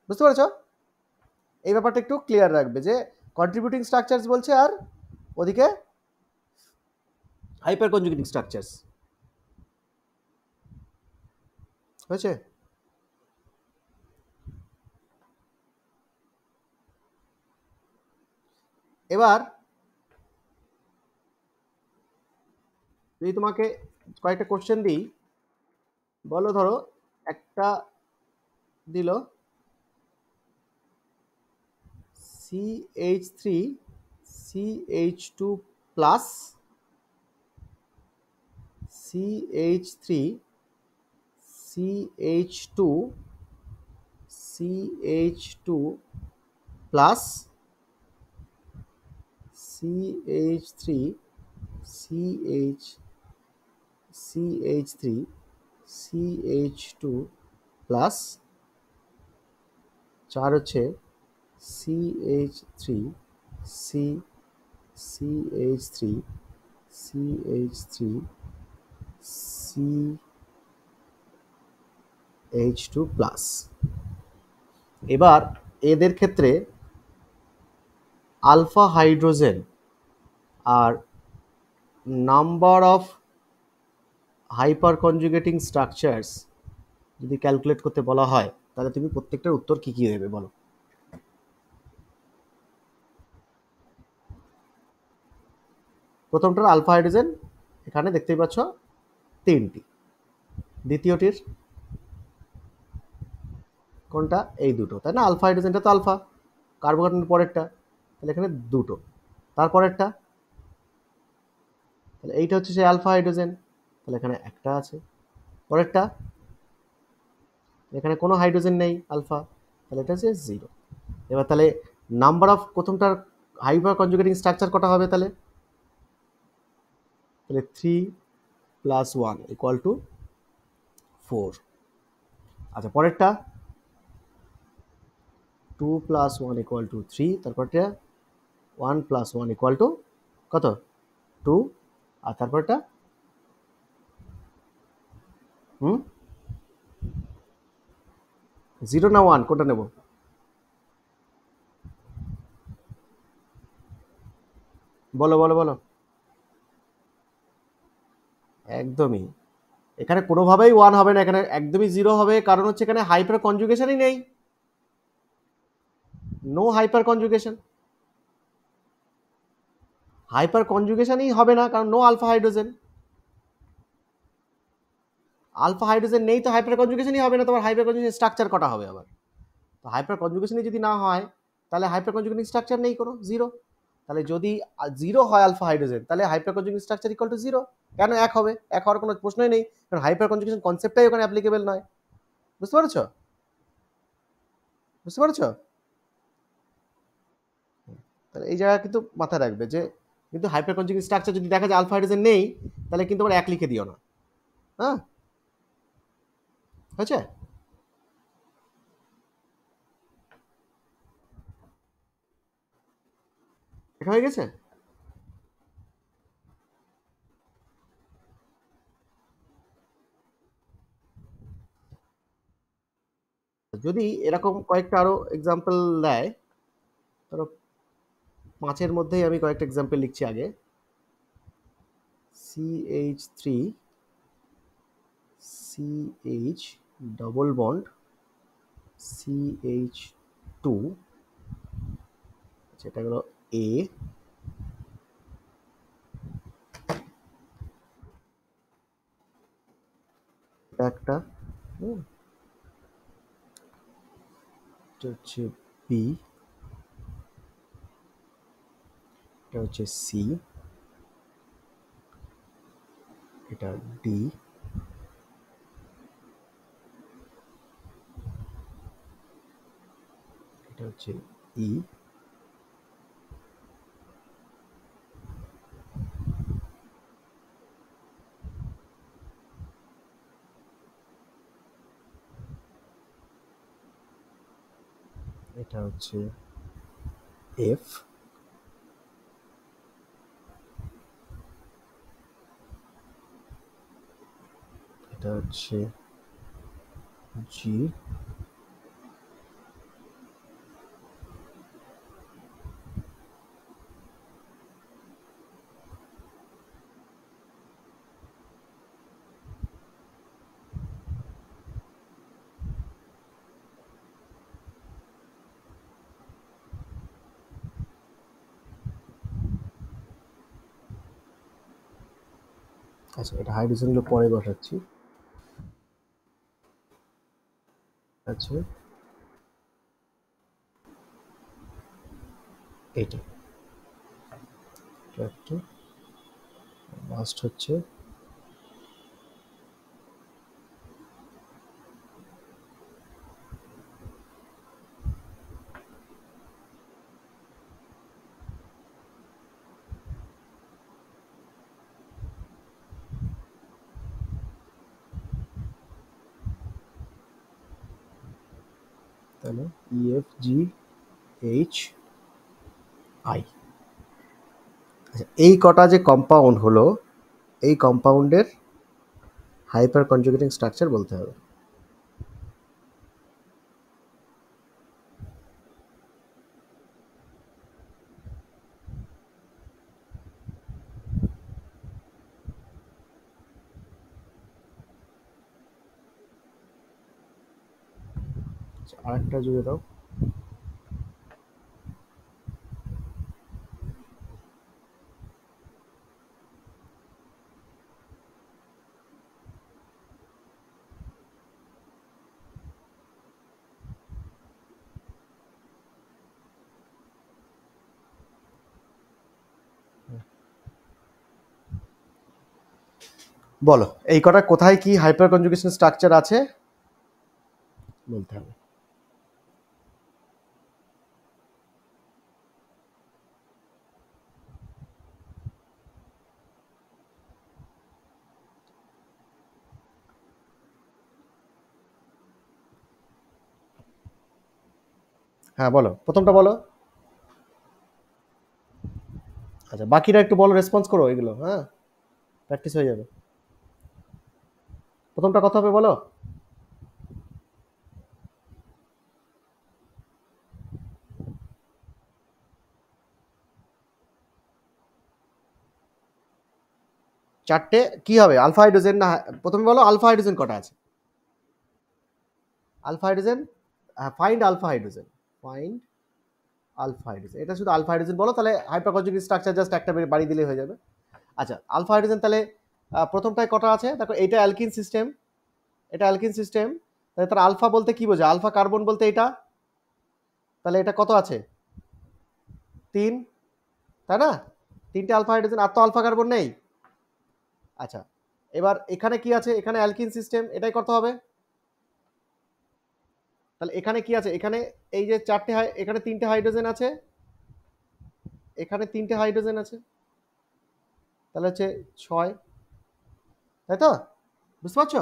বুঝতে পেরেছ? এই ব্যাপারটা একটু ক্লিয়ার রাখবে যে কন্ট্রিবিউটিং স্ট্রাকচারস বলছে আর ওদিকে হাইপার কনজুগেটিং স্ট্রাকচারস। হয়েছে? এবার যদি তোমাকে কয়েকটা কোশ্চেন দিই, বলো ধরো একটা দিল CH3 CH2 plus CH3 CH2 CH2 plus CH3 CH3 CH2 plus 4 হচ্ছে CH3 CH3 CH3 CH2 plus. এবার এদের ক্ষেত্রে আলফা হাইড্রোজেন আর number of hyper conjugating structures যদি ক্যালকুলেট করতে বলা হয়, তাহলে তুমি প্রত্যেকটার উত্তর কি কি দেবে বলো? প্রথমটার আলফা হাইড্রোজেন এখানে দেখতেই পাচ্ছ 3টি, দ্বিতীয়টির কোনটা? এই দুটো, তাই না? আলফা হাইড্রোজেনটা তো আলফা, কার্বোকার্বনের পরেরটা, তাহলে এখানে দুটো। তারপরেরটা, তাহলে এইটা হচ্ছে সেই আলফা হাইড্রোজেন, তাহলে এখানে একটা আছে। পরেরটা, এখানে কোনো হাইড্রোজেন নেই আলফা, তাহলে এটা হচ্ছে 0। এবার তাহলে নাম্বার অফ প্রথমটার হাইপার কনজুগেটিং স্ট্রাকচার কটা হবে তাহলে? তাহলে 3+1 ইকুয়াল টু 4। আচ্ছা, পরেরটা 2+1 ইকুয়াল টু 3, তারপরটা 1+1 ইকুয়াল টু কত? 2। আর তারপরটা 0 না 1 কোনটা নেব? বলো বলো বলো। একদমই, এখানে কোনোভাবেই 1 হবে না, এখানে একদমই 0 হবে, কারণ হচ্ছে এখানে হাইপার কনজুগেশনই নেই, নো হাইপার কনজুগেশন। হাইপার কনজুগেশনই হবে না, কারণ no alpha hydrogen. Alpha hydrogen নেই তো হাইপার কনজুগেশনই হবে না, তোমার হাইপার কনজুগেশন স্ট্রাকচার কটা হবে আবার? তো হাইপার কনজুগেশনই যদি না হয়, তাহলে হাইপার কনজুগেটিং স্ট্রাকচার নেই কোনো, 0। তাহলে যদি 0 হয় আলফা হাইড্রোজেন, তাহলে hyper conjugating structure equal two 0। কেন 1 হবে? 1 হওয়ার কোনো প্রশ্নই নেই, কারণ হাইপার কনজুগেশন কনসেপ্টটাই ওখানে অ্যাপ্লিকেবল নয়। বুঝতে পেরেছো? বুঝতে পেরেছো? তাহলে এই জায়গা কিন্তু মাথায় রাখবে যে কিন্তু হাইপার কনজুগেটিং স্ট্রাকচার যদি দেখা যায় আলফা হাইড্রোজেন নেই, তাহলে কিন্তু আবার 1 লিখে দিও না। হ্যাঁ, হয়েছে? এটা হয়ে গেছে? যদি এরকম কয়েকটা আরো এক্সাম্পল দেয়, ধরো 5-এর মধ্যেই আমি কয়েকটা এক্সাম্পল লিখছি আগে। CH3 CH double bond CH2, যেটা হলো A, এটা একটা, এটা হচ্ছে B, এটা হচ্ছে C, এটা D, এটা হচ্ছে E, এটা হচ্ছে F, এটা হচ্ছে G, আচ্ছা এটা হাইড্রোজেনগুলো পরে বসাচ্ছি, আচ্ছা এটা একটা, লাস্ট হচ্ছে তাহলে EFGHI। আচ্ছা এই কটা যে কম্পাউন্ড হলো, এই কম্পাউন্ডের হাইপার কনজুগেটিং স্ট্রাকচার বলতে হবে। আরেকটা জুড়ে দাও। বলো এই কটা কোথায় কি হাইপার কনজুগেশন স্ট্রাকচার আছে বলতে হবে। হ্যাঁ বলো, প্রথমটা বলো। আচ্ছা বাকিটা একটু বলো, রেসপন্স করো এগুলো, হ্যাঁ প্র্যাকটিস হয়ে যাবে। প্রথমটা কথা হবে বলো। চারটে কি হবে, আলফা হাইড্রোজেন না? প্রথমে বলো আলফা হাইড্রোজেন কটা আছে। Alpha hydrogen, find alpha hydrogen, find alpha hydrogen, এটা শুধু আলফা হাইড্রোজেন বলো, তাহলে হাইপার কনজুগেটিং স্ট্রাকচার জাস্ট একটা বাড়ি দিলেই হয়ে যাবে। আচ্ছা আলফা হাইড্রোজেন তাহলে প্রথমটায় কটা আছে দেখো, এটা অ্যালকিন সিস্টেম, এটা অ্যালকিন সিস্টেম, তাহলে তার আলফা বলতে কি বোঝায়, আলফা কার্বন বলতে এটা, তাহলে এটা কত আছে, 3, তাই না? 3টে আলফা হাইড্রোজেন, আর তো আলফা কার্বন নেই। আচ্ছা এবার এখানে কি আছে, এখানে অ্যালকিন সিস্টেম, এটাই করতে হবে। তাহলে এখানে কি আছে, এখানে এই যে চারটে, এখানে 3টে হাইড্রোজেন আছে, এখানে 3টে হাইড্রোজেন আছে, তাহলে হচ্ছে 6, তাই তো? বুঝতে পারছো?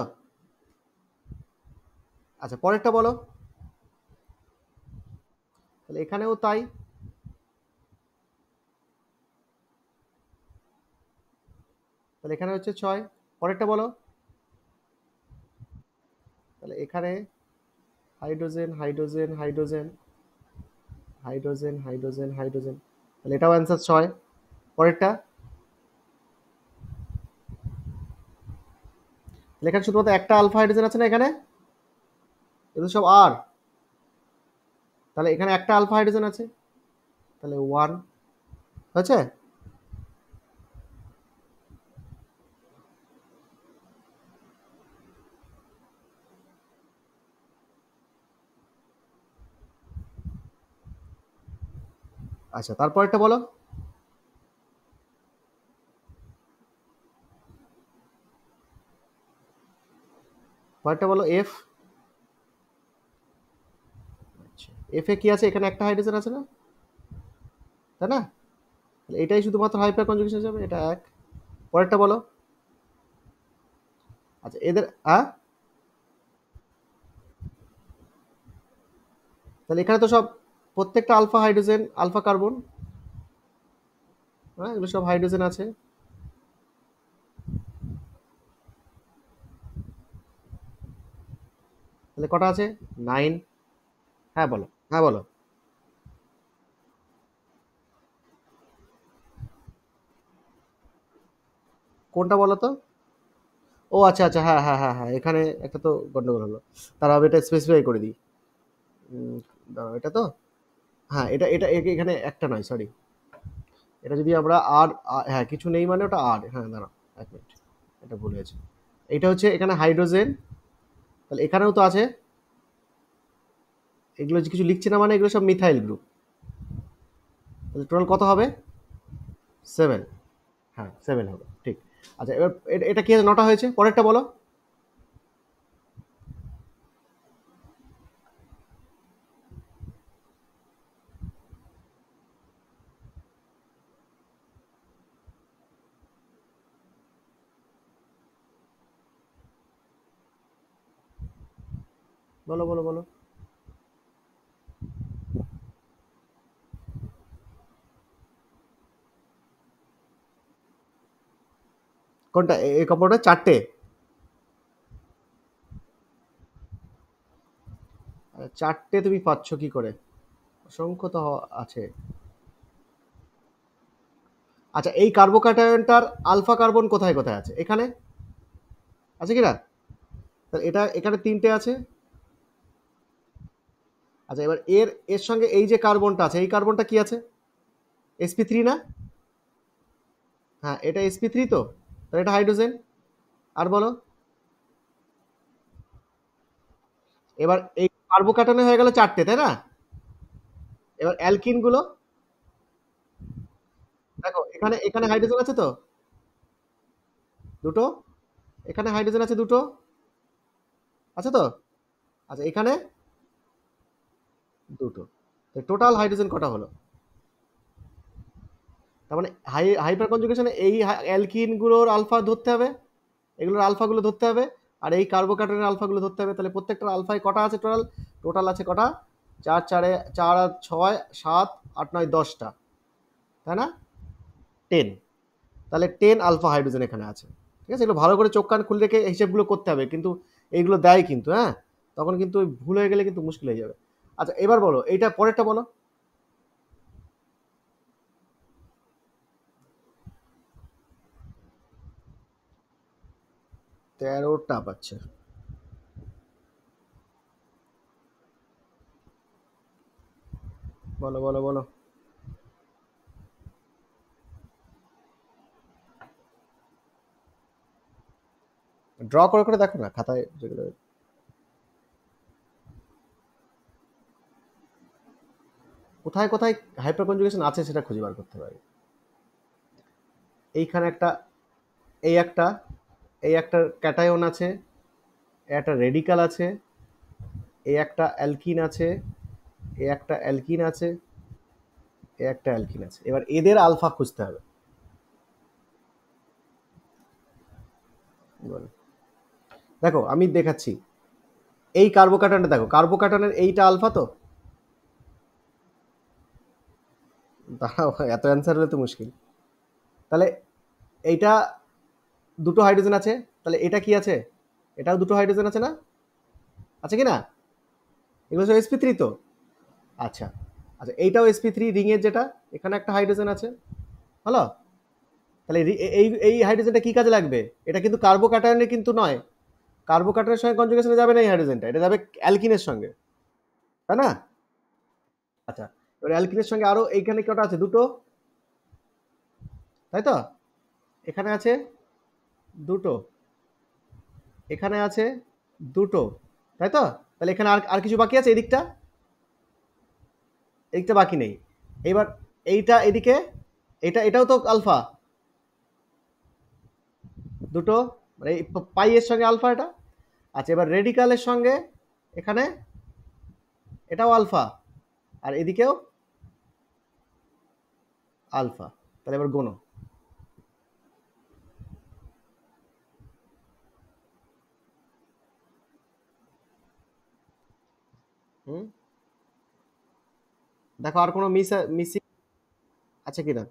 আচ্ছা পরেরটা বলো। তাহলে এখানেও তাই, তাহলে এখানে হচ্ছে 6। পরেরটা বলো। তাহলে এখানে hydrogen hydrogen hydrogen hydrogen hydrogen hydrogen, তাহলে এটাও অ্যান্সার 6। পরেরটা, এখানে শুধুমাত্র একটা আলফা হাইড্রোজেন আছে না, এখানে এগুলো সব আর, তাহলে এখানে একটা আলফা হাইড্রোজেন আছে, তাহলে 1 হয়েছে। আচ্ছা তারপরটা বলো, পরেরটা বলো এফ। আচ্ছা এফ এ কি আছে, এখানে একটা হাইড্রোজেন আছে না, তাই না? তাহলে এটাই শুধুমাত্র হাইপার কনজুগেশন যাবে, এটা এক। পরেরটা বলো। আচ্ছা এদের তাহলে এখানে তো সব প্রত্যেকটা আলফা হাইড্রোজেন, আলফা কার্বন, হ্যাঁ এগুলো সব হাইড্রোজেন আছে। তাহলে কটা আছে? 9। হ্যাঁ বলো, হ্যাঁ বলো। কোনটা বলো তো? ও আচ্ছা আচ্ছা, হ্যাঁ হ্যাঁ হ্যাঁ হ্যাঁ, এখানে একটা তো গন্ডগোল হলো। তারা আমি এটা স্পেসিফাই করে দিই। উম, দাঁড়াও, এটা তো, হ্যাঁ এটা এটা এখানে একটা নয়, সরি। এটা যদি আমরা হ্যাঁ কিছু নেই মানে ওটা আর, হ্যাঁ দাঁড়াও 1 মিনিট, এটা ভুল হয়েছে। এটা হচ্ছে এখানে হাইড্রোজেন, তাহলে এখানেও তো আছে। এগুলো যে কিছু লিখছি না মানে এগুলো সব মিথাইল গ্রুপ। তাহলে টোটাল কত হবে? 7। হ্যাঁ 7 হবে, ঠিক। আচ্ছা এবার এটা কি আছে, 9টা হয়েছে। পরেরটা বলো। বলো বলো বলো। কোনটা? এই কাপড়টা 4টে? 4টে তুমি পাচ্ছ কি করে? অসংখ্য তো আছে। আচ্ছা এই কার্বোক্যাটায়নটার আলফা কার্বন কোথায় কোথায় আছে? এখানে আছে কি না? তাহলে এটা এখানে 3টে আছে। আচ্ছা এবার এর এর সঙ্গে এই যে কার্বনটা আছে, এই কার্বনটা কি আছে? sp3 না? হ্যাঁ এটা sp3 তো, তাহলে এটা হাইড্রোজেন। আর বলো। এবার এই কার্বোক্যাটনে হয়ে গেল 4টে, তাই না? এবার অ্যালকিন গুলো দেখো, এখানে এখানে হাইড্রোজেন আছে তো দুটো, এখানে হাইড্রোজেন আছে দুটো, আছে তো? আচ্ছা এখানে দুটো, টোটাল হাইড্রোজেন কটা হলো? তার মানে হাইপার কনজুগেশনে এই অ্যালকিন গুলোর আলফা ধরতে হবে, এগুলোর আলফা গুলো ধরতে হবে, আর এই কার্বোক্যাটনের আলফা গুলো ধরতে হবে। তাহলে প্রত্যেকটার আলফায় কটা আছে টোটাল? টোটাল আছে কটা? 4 4 4 আর 6 7 8 9 10টা, তাই না? 10। তাহলে 10 আলফা হাইড্রোজেন এখানে আছে। ঠিক আছে, এগুলো ভালো করে চোখ কান খুলে রেখে হিসেবগুলো করতে হবে, কিন্তু এইগুলো দেয় কিন্তু, হ্যাঁ তখন কিন্তু ওই ভুল হয়ে গেলে কিন্তু মুশকিল হয়ে যাবে। আচ্ছা এবার বলো, এইটা পরেরটা বলো। 13টা পাচ্ছে। বলো বলো বলো। ড্র করে করে দেখো না খাতায় যেগুলো। কোথায় কোথায় হাইপার কনজুগেশন আছে সেটা খুঁজে বার করতে পারি। এইখানে একটা, এই একটা, এই একটা ক্যাটায়ন আছে, এই একটা রেডিকাল আছে, এই একটা অ্যালকিন আছে, এই একটা অ্যালকিন আছে, এই একটা অ্যালকিন আছে। এবার এদের আলফা খুঁজতে হবে। বলো। দেখো আমি দেখাচ্ছি, এই কার্বোক্যাটনটা দেখো, কার্বোক্যাটনের এইটা আলফা তো। দাঁড়াও, এত অ্যান্সার হলে তো মুশকিল। তাহলে এইটা দুটো হাইড্রোজেন আছে, তাহলে এটা কি আছে? এটাও দুটো হাইড্রোজেন আছে না? আছে কি না? এগুলো সব sp3 তো। আচ্ছা, আচ্ছা এইটাও sp3 রিং এর, যেটা এখানে একটা হাইড্রোজেন আছে, হলো। তাহলে এই এই হাইড্রোজেনটা কি কাজে লাগবে? এটা কিন্তু কার্বোক্যাটায়নে কিন্তু নয়, কার্বোকার্বনের সঙ্গে কনজুগেশনে যাবে না এই হাইড্রোজেনটা, এটা যাবে অ্যালকিনের সঙ্গে, তাই না? আচ্ছা, এবার অ্যালকিনের সঙ্গে আরো এইখানে কটা আছে? দুটো, তাই তো? এখানে আছে দুটো, এখানে আছে দুটো, তাই তো? তাহলে এখানে আর আর কিছু বাকি আছে? এদিকটা, এদিকটা বাকি নেই। এবার এইটা এদিকে, এটাও তো আলফা, দুটো, মানে এই পাই এর সঙ্গে আলফা এটা। আচ্ছা, এবার রেডিকালের সঙ্গে এখানে এটাও আলফা, আর এদিকেও আলফা। তাহলে এবার গোনো। হুম, দেখো আর কোনো মিসিং আছে কিনা।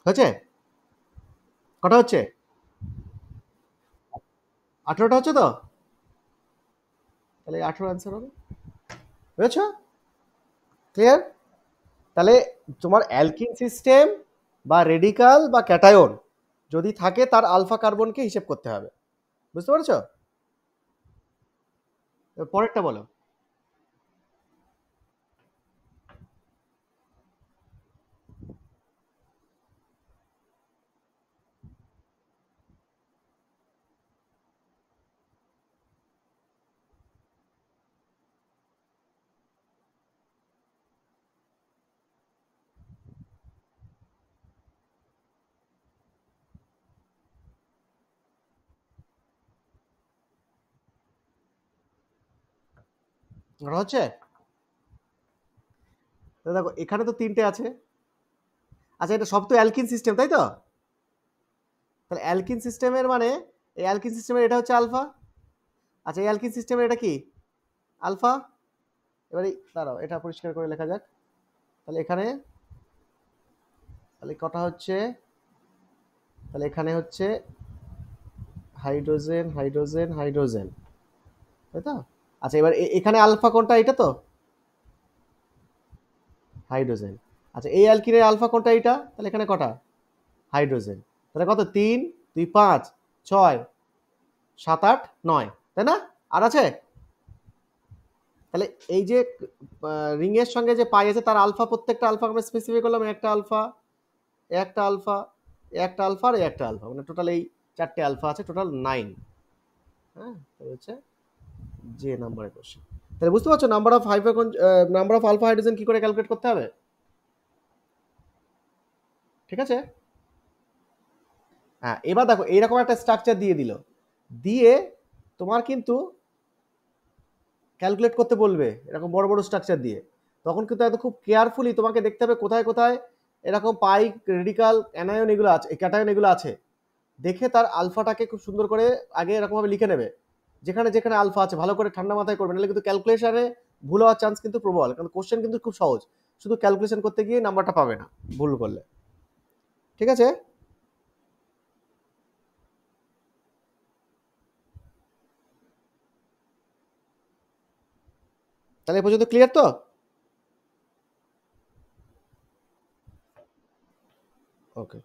হয়েছে? কটা হচ্ছে? 18টা হচ্ছে তো? তাহলে 18 অ্যান্সার হবে। বুঝেছো? ক্লিয়ার? তাহলে তোমার অ্যালকিন সিস্টেম বা রেডিকাল বা ক্যাটায়ন যদি থাকে, তার আলফা কার্বনকে হিসেব করতে হবে। বুঝতে পারছো? এবার পরেরটা বলো। ওটা হচ্ছে, তো দেখো এখানে তো তিনটে আছে। আচ্ছা, এটা সব তো অ্যালকিন সিস্টেম, তাই তো? তাহলে অ্যালকিন সিস্টেমের মানে, এই অ্যালকিন সিস্টেমের এটা হচ্ছে আলফা। আচ্ছা, এই অ্যালকিন সিস্টেমের এটা কি? আলফা। এবারে দাঁড়াও, এটা পরিষ্কার করে লেখা যাক। তাহলে এখানে, তাহলে কটা হচ্ছে? তাহলে এখানে হচ্ছে হাইড্রোজেন হাইড্রোজেন হাইড্রোজেন, তাই তো? আচ্ছা, এবার এখানে আলফা কোনটা? এটা তো হাইড্রোজেন। আচ্ছা, এই অ্যালকিনের আলফা কোনটা? এটা। তাহলে এখানে কটা? হাইড্রোজেন। তাহলে কত? 3 2 5 6 7 8 9, তাই না? আর আছে? তাহলে এই যে রিং এর সঙ্গে যে পাই আছে, তার আলফা, প্রত্যেকটা আলফা আমরা স্পেসিফাই করলাম। একটা আলফা, একটা আলফা, একটা আলফা, আর একটা আলফা, মানে টোটাল এই চারটে আলফা আছে, টোটাল 9। হ্যাঁ, তাহলে হচ্ছে যে নাম্বারের কোশ্চেন। তাহলে বুঝতে পারছো নাম্বার অফ আলফা হাইড্রোজেন কি করে ক্যালকুলেট করতে হবে? ঠিক আছে? হ্যাঁ, এবার দেখো এইরকম একটা স্ট্রাকচার দিয়ে দিল, দিয়ে তোমার কিন্তু ক্যালকুলেট করতে বলবে এরকম বড় বড় স্ট্রাকচার দিয়ে। তখন কিন্তু এত খুব কেয়ারফুলি তোমাকে দেখতে হবে কোথায় কোথায় এরকম পাই, রেডিকাল, অ্যানায়ন এগুলো আছে, ক্যাটায়ন এগুলো আছে। দেখে তার আলফাটাকে খুব সুন্দর করে আগে এরকমভাবে লিখে নেবে, যেখানে যেখানে আলফা আছে ভালো করে ঠান্ডা মাথায় করবে, নাহলে কিন্তু ক্যালকুলেশনে ভুল হওয়ার চান্স কিন্তু প্রবল, কারণ কোশ্চেন কিন্তু খুব সহজ, শুধু ক্যালকুলেশন করতে গিয়ে নাম্বারটা পাবে না ভুল করলে। ঠিক আছে? তাহলে এ পর্যন্ত ক্লিয়ার তো? ওকে।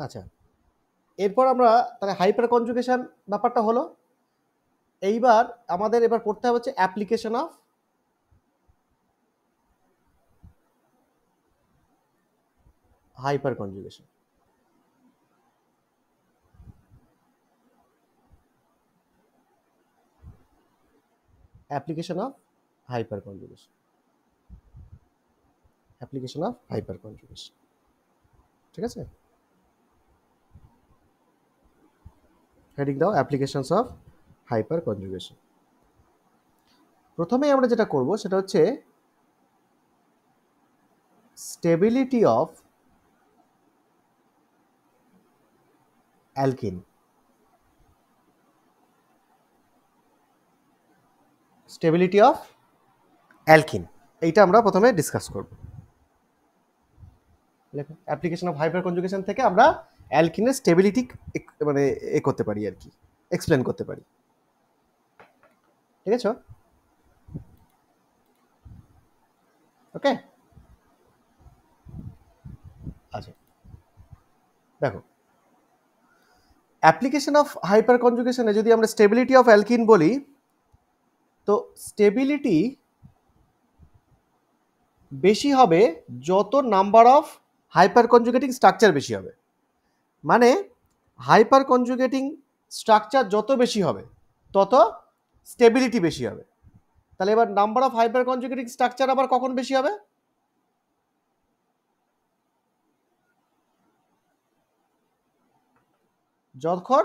আচ্ছা, এরপর আমরা তাহলে হাইপার কনজুগেশন ব্যাপারটা হলো। এইবার আমাদের এবার পড়তে হবে হচ্ছে application of hyper conjugation. Application of hyper conjugation, application of hyper conjugation. ঠিক আছে, হেডিং দাও অ্যাপ্লিকেশনস অফ হাইপার কনজুগেশন। প্রথমেই আমরা যেটা করব সেটা হচ্ছে stability of alkyne. Stability of alkyne, এইটা আমরা প্রথমে ডিসকাস করব। অ্যাপ্লিকেশন অফ হাইপার কনজুগেশন থেকে আমরা অ্যালকিনের স্টেবিলিটি মানে করতে পারি আর কি, এক্সপ্লেন করতে পারি। ঠিক আছে, ওকে। আচ্ছা দেখো, অ্যাপ্লিকেশন অফ হাইপার কনজুগেশনে যদি আমরা স্টেবিলিটি অফ অ্যালকিন বলি, তো স্টেবিলিটি বেশি হবে যত number of hyper conjugating structure বেশি হবে। মানে হাইপার কনজুগেটিং স্ট্রাকচার যত বেশি হবে তত স্টেবিলিটি বেশি হবে। তাহলে এবার number of hyper conjugating structure আবার কখন বেশি হবে? যখন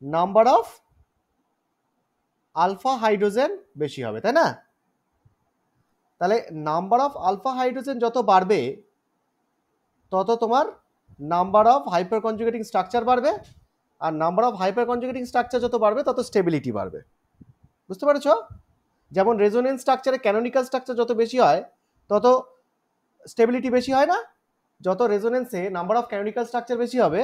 নাম্বার অফ আলফা হাইড্রোজেন বেশি হবে, তাই না? তাহলে নাম্বার অফ আলফা হাইড্রোজেন যত বাড়বে তত তোমার number of hyper conjugating structure বাড়বে, আর number of hyper conjugating structure যত বাড়বে তত স্টেবিলিটি বাড়বে। বুঝতে পেরেছো? যেমন রেজোনেন্স স্ট্রাকচারে ক্যানোনিক্যাল স্ট্রাকচার যত বেশি হয় তত স্টেবিলিটি বেশি হয় না? যত রেজোনেন্সে নাম্বার অফ ক্যানোনিক্যাল স্ট্রাকচার বেশি হবে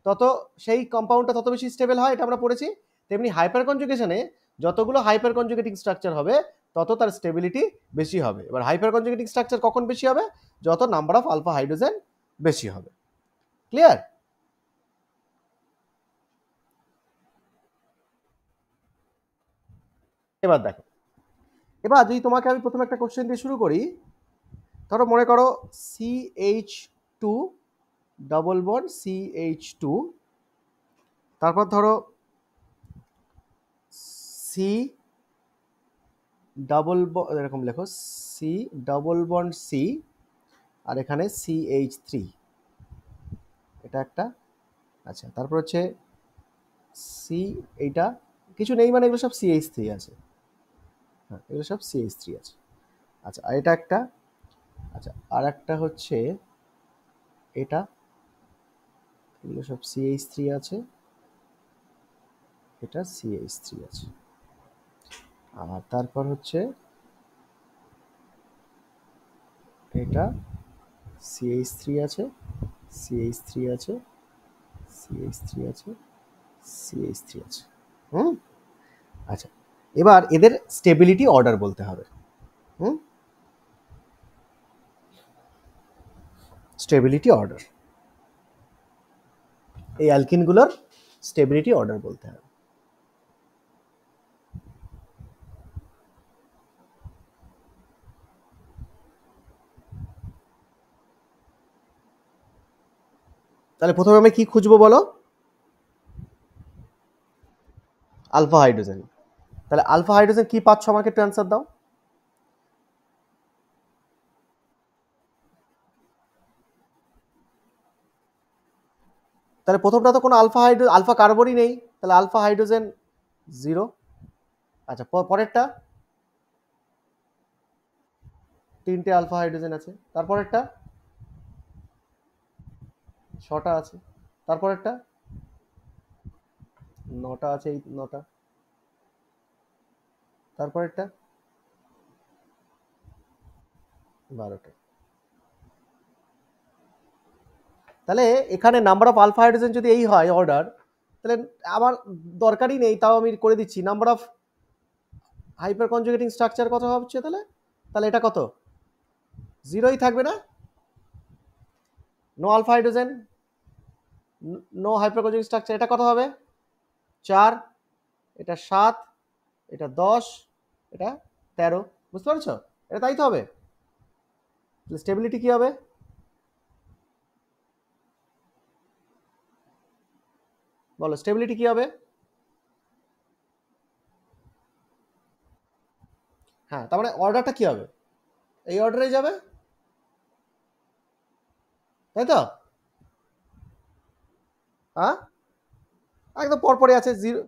তত সেই কম্পাউন্ডটা তত বেশি স্টেবল হয়, এটা আমরা পড়েছি। তেমনি হাইপার কনজুগেশনে যতগুলো হাইপার কনজুগেটিং স্ট্রাকচার হবে তত তার স্টেবিলিটি বেশি হবে। এবার হাইপার কনজুগেটিং স্ট্রাকচার কখন বেশি হবে? যত নাম্বার অফ আলফা হাইড্রোজেন বেশি হবে। ক্লিয়ার? এবার দেখো, এবার যদি তোমাকে আমি প্রথমে একটা কোশ্চেন দিয়ে শুরু করি, ধরো মনে করো CH2 ডবল বন্ড CH2, তারপর ধরো সি ডাবল এরকম লেখো সি ডাবল বন্ড সি, আর এখানে CH3, এটা একটা। আচ্ছা তারপর হচ্ছে সি, এইটা কিছু নেই মানে এগুলো সব CH3 আছে, হ্যাঁ এগুলো সব CH3 আছে। আচ্ছা আর এটা একটা। আচ্ছা আর একটা হচ্ছে এটা, এগুলো সব CH3 আছে, এটা CH3 আছে। আর তারপর হচ্ছে এটা CH3 আছে, CH3 আছে, CH3 আছে, CH3 আছে। হুম, আচ্ছা এবার এদের স্টেবিলিটি অর্ডার বলতে হবে। হুম, স্টেবিলিটি অর্ডার, এই অ্যালকিনগুলোর স্টেবিলিটি অর্ডার বলতে হবে। তাহলে প্রথমে আমি কি খুঁজবো বলো? Alpha hydrogen. তাহলে আলফা হাইড্রোজেন কি পাচ্ছ আমাকে একটু অ্যান্সার দাও। তাহলে প্রথমটা তো কোনো আলফা কার্বনই নেই, তাহলে আলফা হাইড্রোজেন 0। আচ্ছা পরেরটা 3টে আলফা হাইড্রোজেন আছে, তারপরেরটা 6টা আছে, তারপরেরটা 9টা আছে, এই 9টা, তারপরেরটা 12টা। তাহলে এখানে নাম্বার অফ আলফা হাইড্রোজেন যদি এই হয় অর্ডার, তাহলে আমার দরকারই নেই, তাও আমি করে দিচ্ছি number of hyper conjugating structure কত হচ্ছে তাহলে? তাহলে এটা কত? 0ই থাকবে না? No alpha hydrogen, no hyper conjugating structure, এটা কত হবে? 4, এটা 7, এটা 10, এটা 13। বুঝতে পারছো? এটা তাই তো হবে। স্টেবিলিটি কি হবে? বলো স্টেবিলিটি কি হবে? হ্যাঁ, তার মানে অর্ডারটা কি হবে, এই অর্ডারে যাবে, তাই তো? হ্যাঁ, একদম পরপরই আছে জিরো।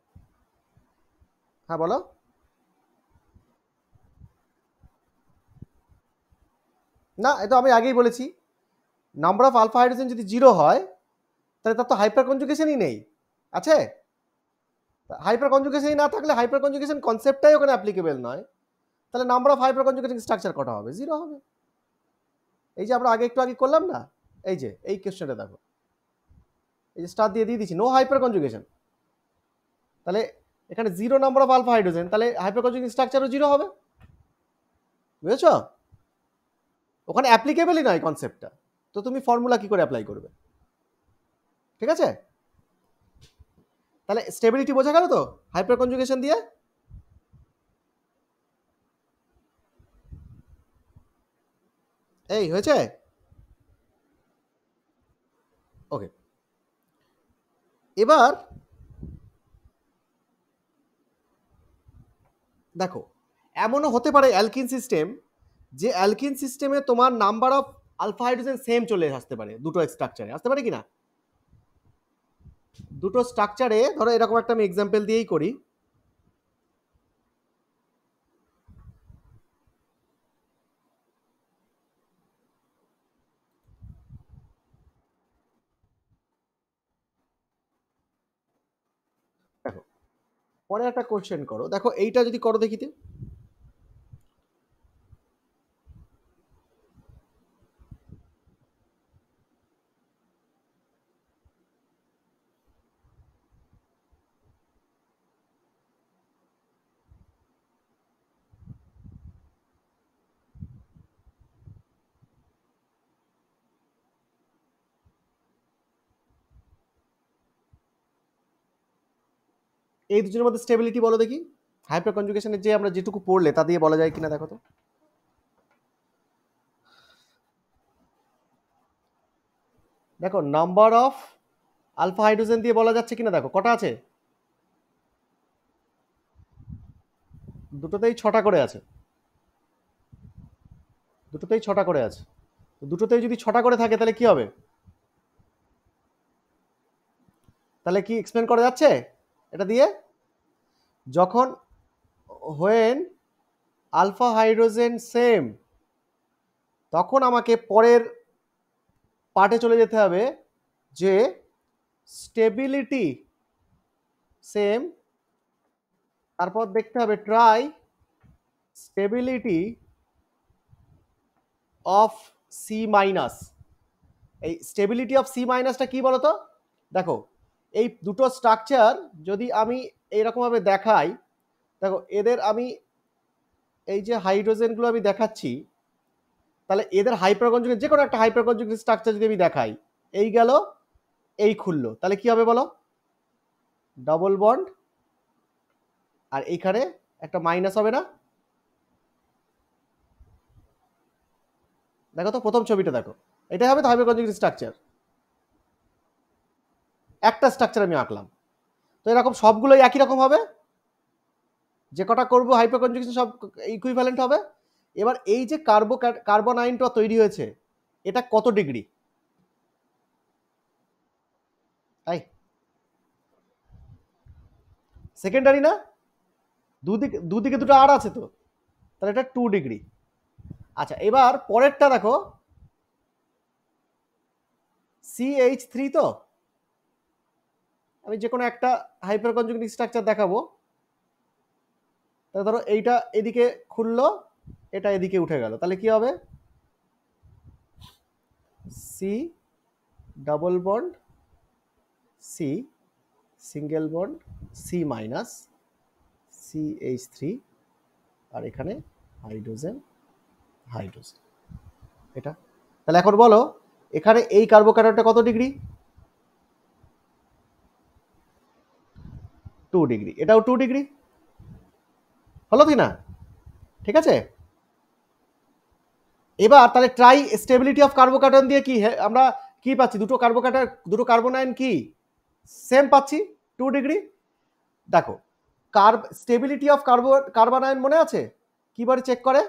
হ্যাঁ বলো। না, এটা আমি আগেই বলেছি, নাম্বার অফ আলফা হাইড্রোজেন যদি জিরো হয় তাহলে তার তো হাইপার কনজুগেশনই নেই, আছে? হাইপার কনজুগেশনই না থাকলে হাইপার কনজুগেশন কনসেপ্টটাই ওখানে অ্যাপ্লিকেবল নয়, তাহলে number of hyper conjugating structure কটা হবে, জিরো হবে। এই যে আমরা একটু আগে করলাম না, এই যে এই কোশ্চেনটা দেখো, এই যে স্টার দিয়ে দিয়েছি নো হাইপার কনজুগেশন, তাহলে এখানে zero number of alpha hydrogen, তাহলে হাইপার কনজুগেটিং স্ট্রাকচারও জিরো হবে, বুঝেছো? ওখানে অ্যাপ্লিকেবলই নয় কনসেপ্টটা, তো তুমি ফর্মুলা কি করে অ্যাপ্লাই করবে? ঠিক আছে, তাহলে স্টেবিলিটি বোঝা গেল তো হাইপার কনজুগেশন দিয়ে। এই হয়েছে, ওকে। এবার দেখো, এমনও হতে পারে অ্যালকিন সিস্টেম, যে অ্যালকিন সিস্টেমে তোমার number of alpha hydrogen same চলে আসতে পারে, দুটো স্ট্রাকচারে আসতে পারে কিনা, দুটো স্ট্রাকচারে ধরো এরকম একটা আমি এক্সাম্পল দিয়েই করি, দেখো পরে একটা কোশ্চেন করো, দেখো এইটা যদি করো দেখিতে, এই দুজনের মধ্যে স্টেবিলিটি বলো দেখি, হাইপার কনজুগেশনের যে আমরা যেটুকু পড়লে তা দিয়ে বলা যায় কিনা দেখো তো। দেখো নাম্বার অফ আলফা হাইড্রোজেন দিয়ে বলা যাচ্ছে কিনা, দেখো কটা আছে, দুটোতেই ছটা করে আছে, দুটোতেই ছটা করে আছে, দুটোতেই যদি ছটা করে থাকে তাহলে কি হবে, তাহলে কি এক্সপ্লেন করা যাচ্ছে এটা দিয়ে, যখন হোয়েন আলফা হাইড্রোজেন সেম, তখন আমাকে পরের পার্টে চলে যেতে হবে, যে স্টেবিলিটি সেম, তারপর দেখতে হবে try stability of C minus. এই স্টেবিলিটি অফ সি মাইনাসটা কি বলতো, দেখো এই দুটো স্ট্রাকচার যদি আমি এইরকমভাবে দেখাই, দেখো এদের আমি এই যে হাইড্রোজেনগুলো আমি দেখাচ্ছি, তাহলে এদের হাইপার কনজুগেট, যে কোনো একটা হাইপার কনজুগেট স্ট্রাকচার যদি আমি দেখাই, এই গেল এই খুললো, তাহলে কি হবে বলো, ডবল বন্ড, আর এইখানে একটা মাইনাস হবে না, দেখো তো প্রথম ছবিটা দেখো, এটাই হবে তো হাইপার কনজুগেট স্ট্রাকচার, একটা স্ট্রাকচার আমি আঁকলাম, তো এরকম সবগুলোই একই রকম হবে, যে কটা করবো হাইপার কনজুগেশন সব ইকুইভ্যালেন্ট হবে। এবার এই যে কার্বন আয়নটা তৈরি হয়েছে, এটা কত ডিগ্রি, তাই সেকেন্ডারি না, দুদিকে দুটো আর আছে তো, তাহলে এটা 2 ডিগ্রি। আচ্ছা এবার পরেরটা দেখো, CH3, তো আমি যে কোনো একটা হাইপার কনজুগেটিভ স্ট্রাকচার দেখাবো, তাহলে ধরো এইটা এদিকে খুললো, এটা এদিকে উঠে গেল, তাহলে কি হবে, C double bond C single bond C minus CH3, আর এখানে হাইড্রোজেন হাইড্রোজেন, এটা। তাহলে এখন বলো এখানে এই কার্বোক্যাটায়নটা কত ডিগ্রি, 2 ডিগ্রি, এটাও 2 ডিগ্রি, হলো কি না, ঠিক আছে। এবার তাহলে ট্রাই স্টেবিলিটি অফ কার্বোক্যাটায়ন দিয়ে কি আমরা কি পাচ্ছি, দুটো কার্বন আয়ন কি সেম পাচ্ছি, 2 ডিগ্রি। দেখো স্টেবিলিটি অফ কার্বন আয়ন মনে আছে, কিভাবে চেক করে?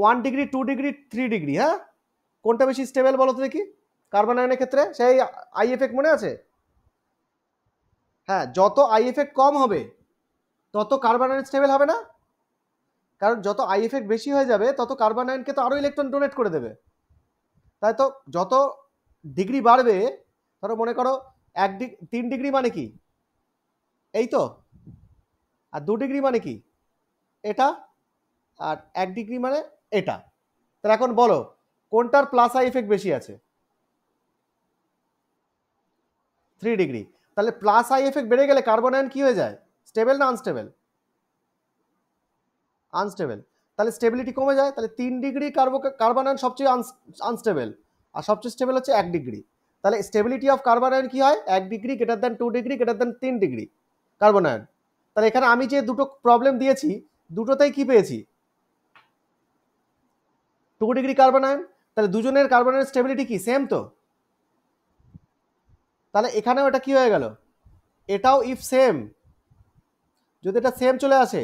1 ডিগ্রি, 2 ডিগ্রি, 3 ডিগ্রি। হ্যাঁ, কোনটা বেশি স্টেবল বলো তো দেখি কার্বন আয়নের ক্ষেত্রে? সেই আই এফেক্ট মনে আছে? হ্যাঁ, যত আই এফেক্ট কম হবে তত কার্বন আয়ন স্টেবল হবে না? কারণ যত আই এফেক্ট বেশি হয়ে যাবে তত কার্বন আয়নকে তো আরো ইলেকট্রন ডোনেট করে দেবে, তাই তো? যত ডিগ্রি বাড়বে, ধরো মনে করো 3 ডিগ্রি মানে কি এই তো, আর 2 ডিগ্রি মানে কি এটা, আর 1 ডিগ্রি মানে এটা। তাহলে এখন বলো কোনটার প্লাস আই এফেক্ট বেশি আছে? 3 ডিগ্রি। তাহলে প্লাস আই এফেক্ট বেড়ে গেলে কার্বন আয়ন কি হয়ে যায়? স্টেবল না আনস্টেবল? আনস্টেবল। তাহলে স্টেবিলিটি কমে যায়। তাহলে 3 ডিগ্রি কার্বন আয়ন সবচেয়ে আনস্টেবল, আর সবচেয়ে স্টেবল হচ্ছে 1 ডিগ্রি। তাহলে স্টেবিলিটি অফ কার্বন আয়ন কি হয়? 1 degree greater than 2 degree greater than 3 degree carbon ion. তাহলে এখানে আমি যে দুটো প্রবলেম দিয়েছি দুটোতেই কি পেয়েছি? 2 ডিগ্রি কার্বন আয়ন। তাহলে দুজনের কার্বন আয়নের স্টেবিলিটি কি সেম তো? তাহলে এখানেও এটা কি হয়ে গেল? এটাও ইফ সেম, যদি এটা সেম চলে আসে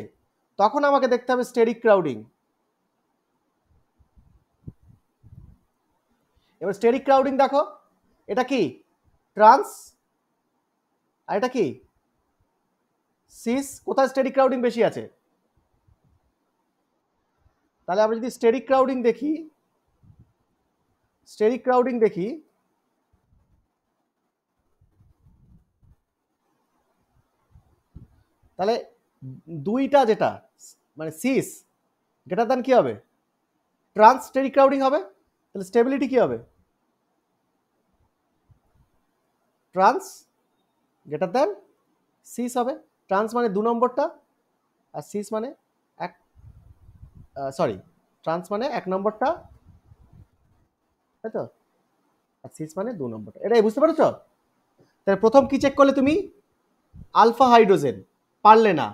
তখন আমাকে দেখতে হবে স্টেরিক ক্রাউডিং। এবার স্টেরিক ক্রাউডিং দেখো, এটা কি ট্রান্স আর এটা কি সিস। কোথায় স্টেরিক ক্রাউডিং বেশি আছে? তাহলে আমরা যদি স্টেরিক ক্রাউডিং দেখি, স্টেরিক ক্রাউডিং দেখি, তাহলে দুইটা যেটা মানে সিস গ্রেটার দ্যান কি হবে? ট্রান্স স্টেরিক ক্রাউডিং হবে। তাহলে স্টেবিলিটি কি হবে? ট্রান্স গ্রেটার দ্যান সিস হবে। ট্রান্স মানে 2 নম্বরটা, আর সিস মানে এক, সরি, ট্রান্স মানে 1 নম্বরটা, তাই তো, আর সিস মানে 2 নম্বরটা। এটাই বুঝতে পেরেছো? তাহলে প্রথম কি চেক করলে তুমি? আলফা হাইড্রোজেন পারলে না,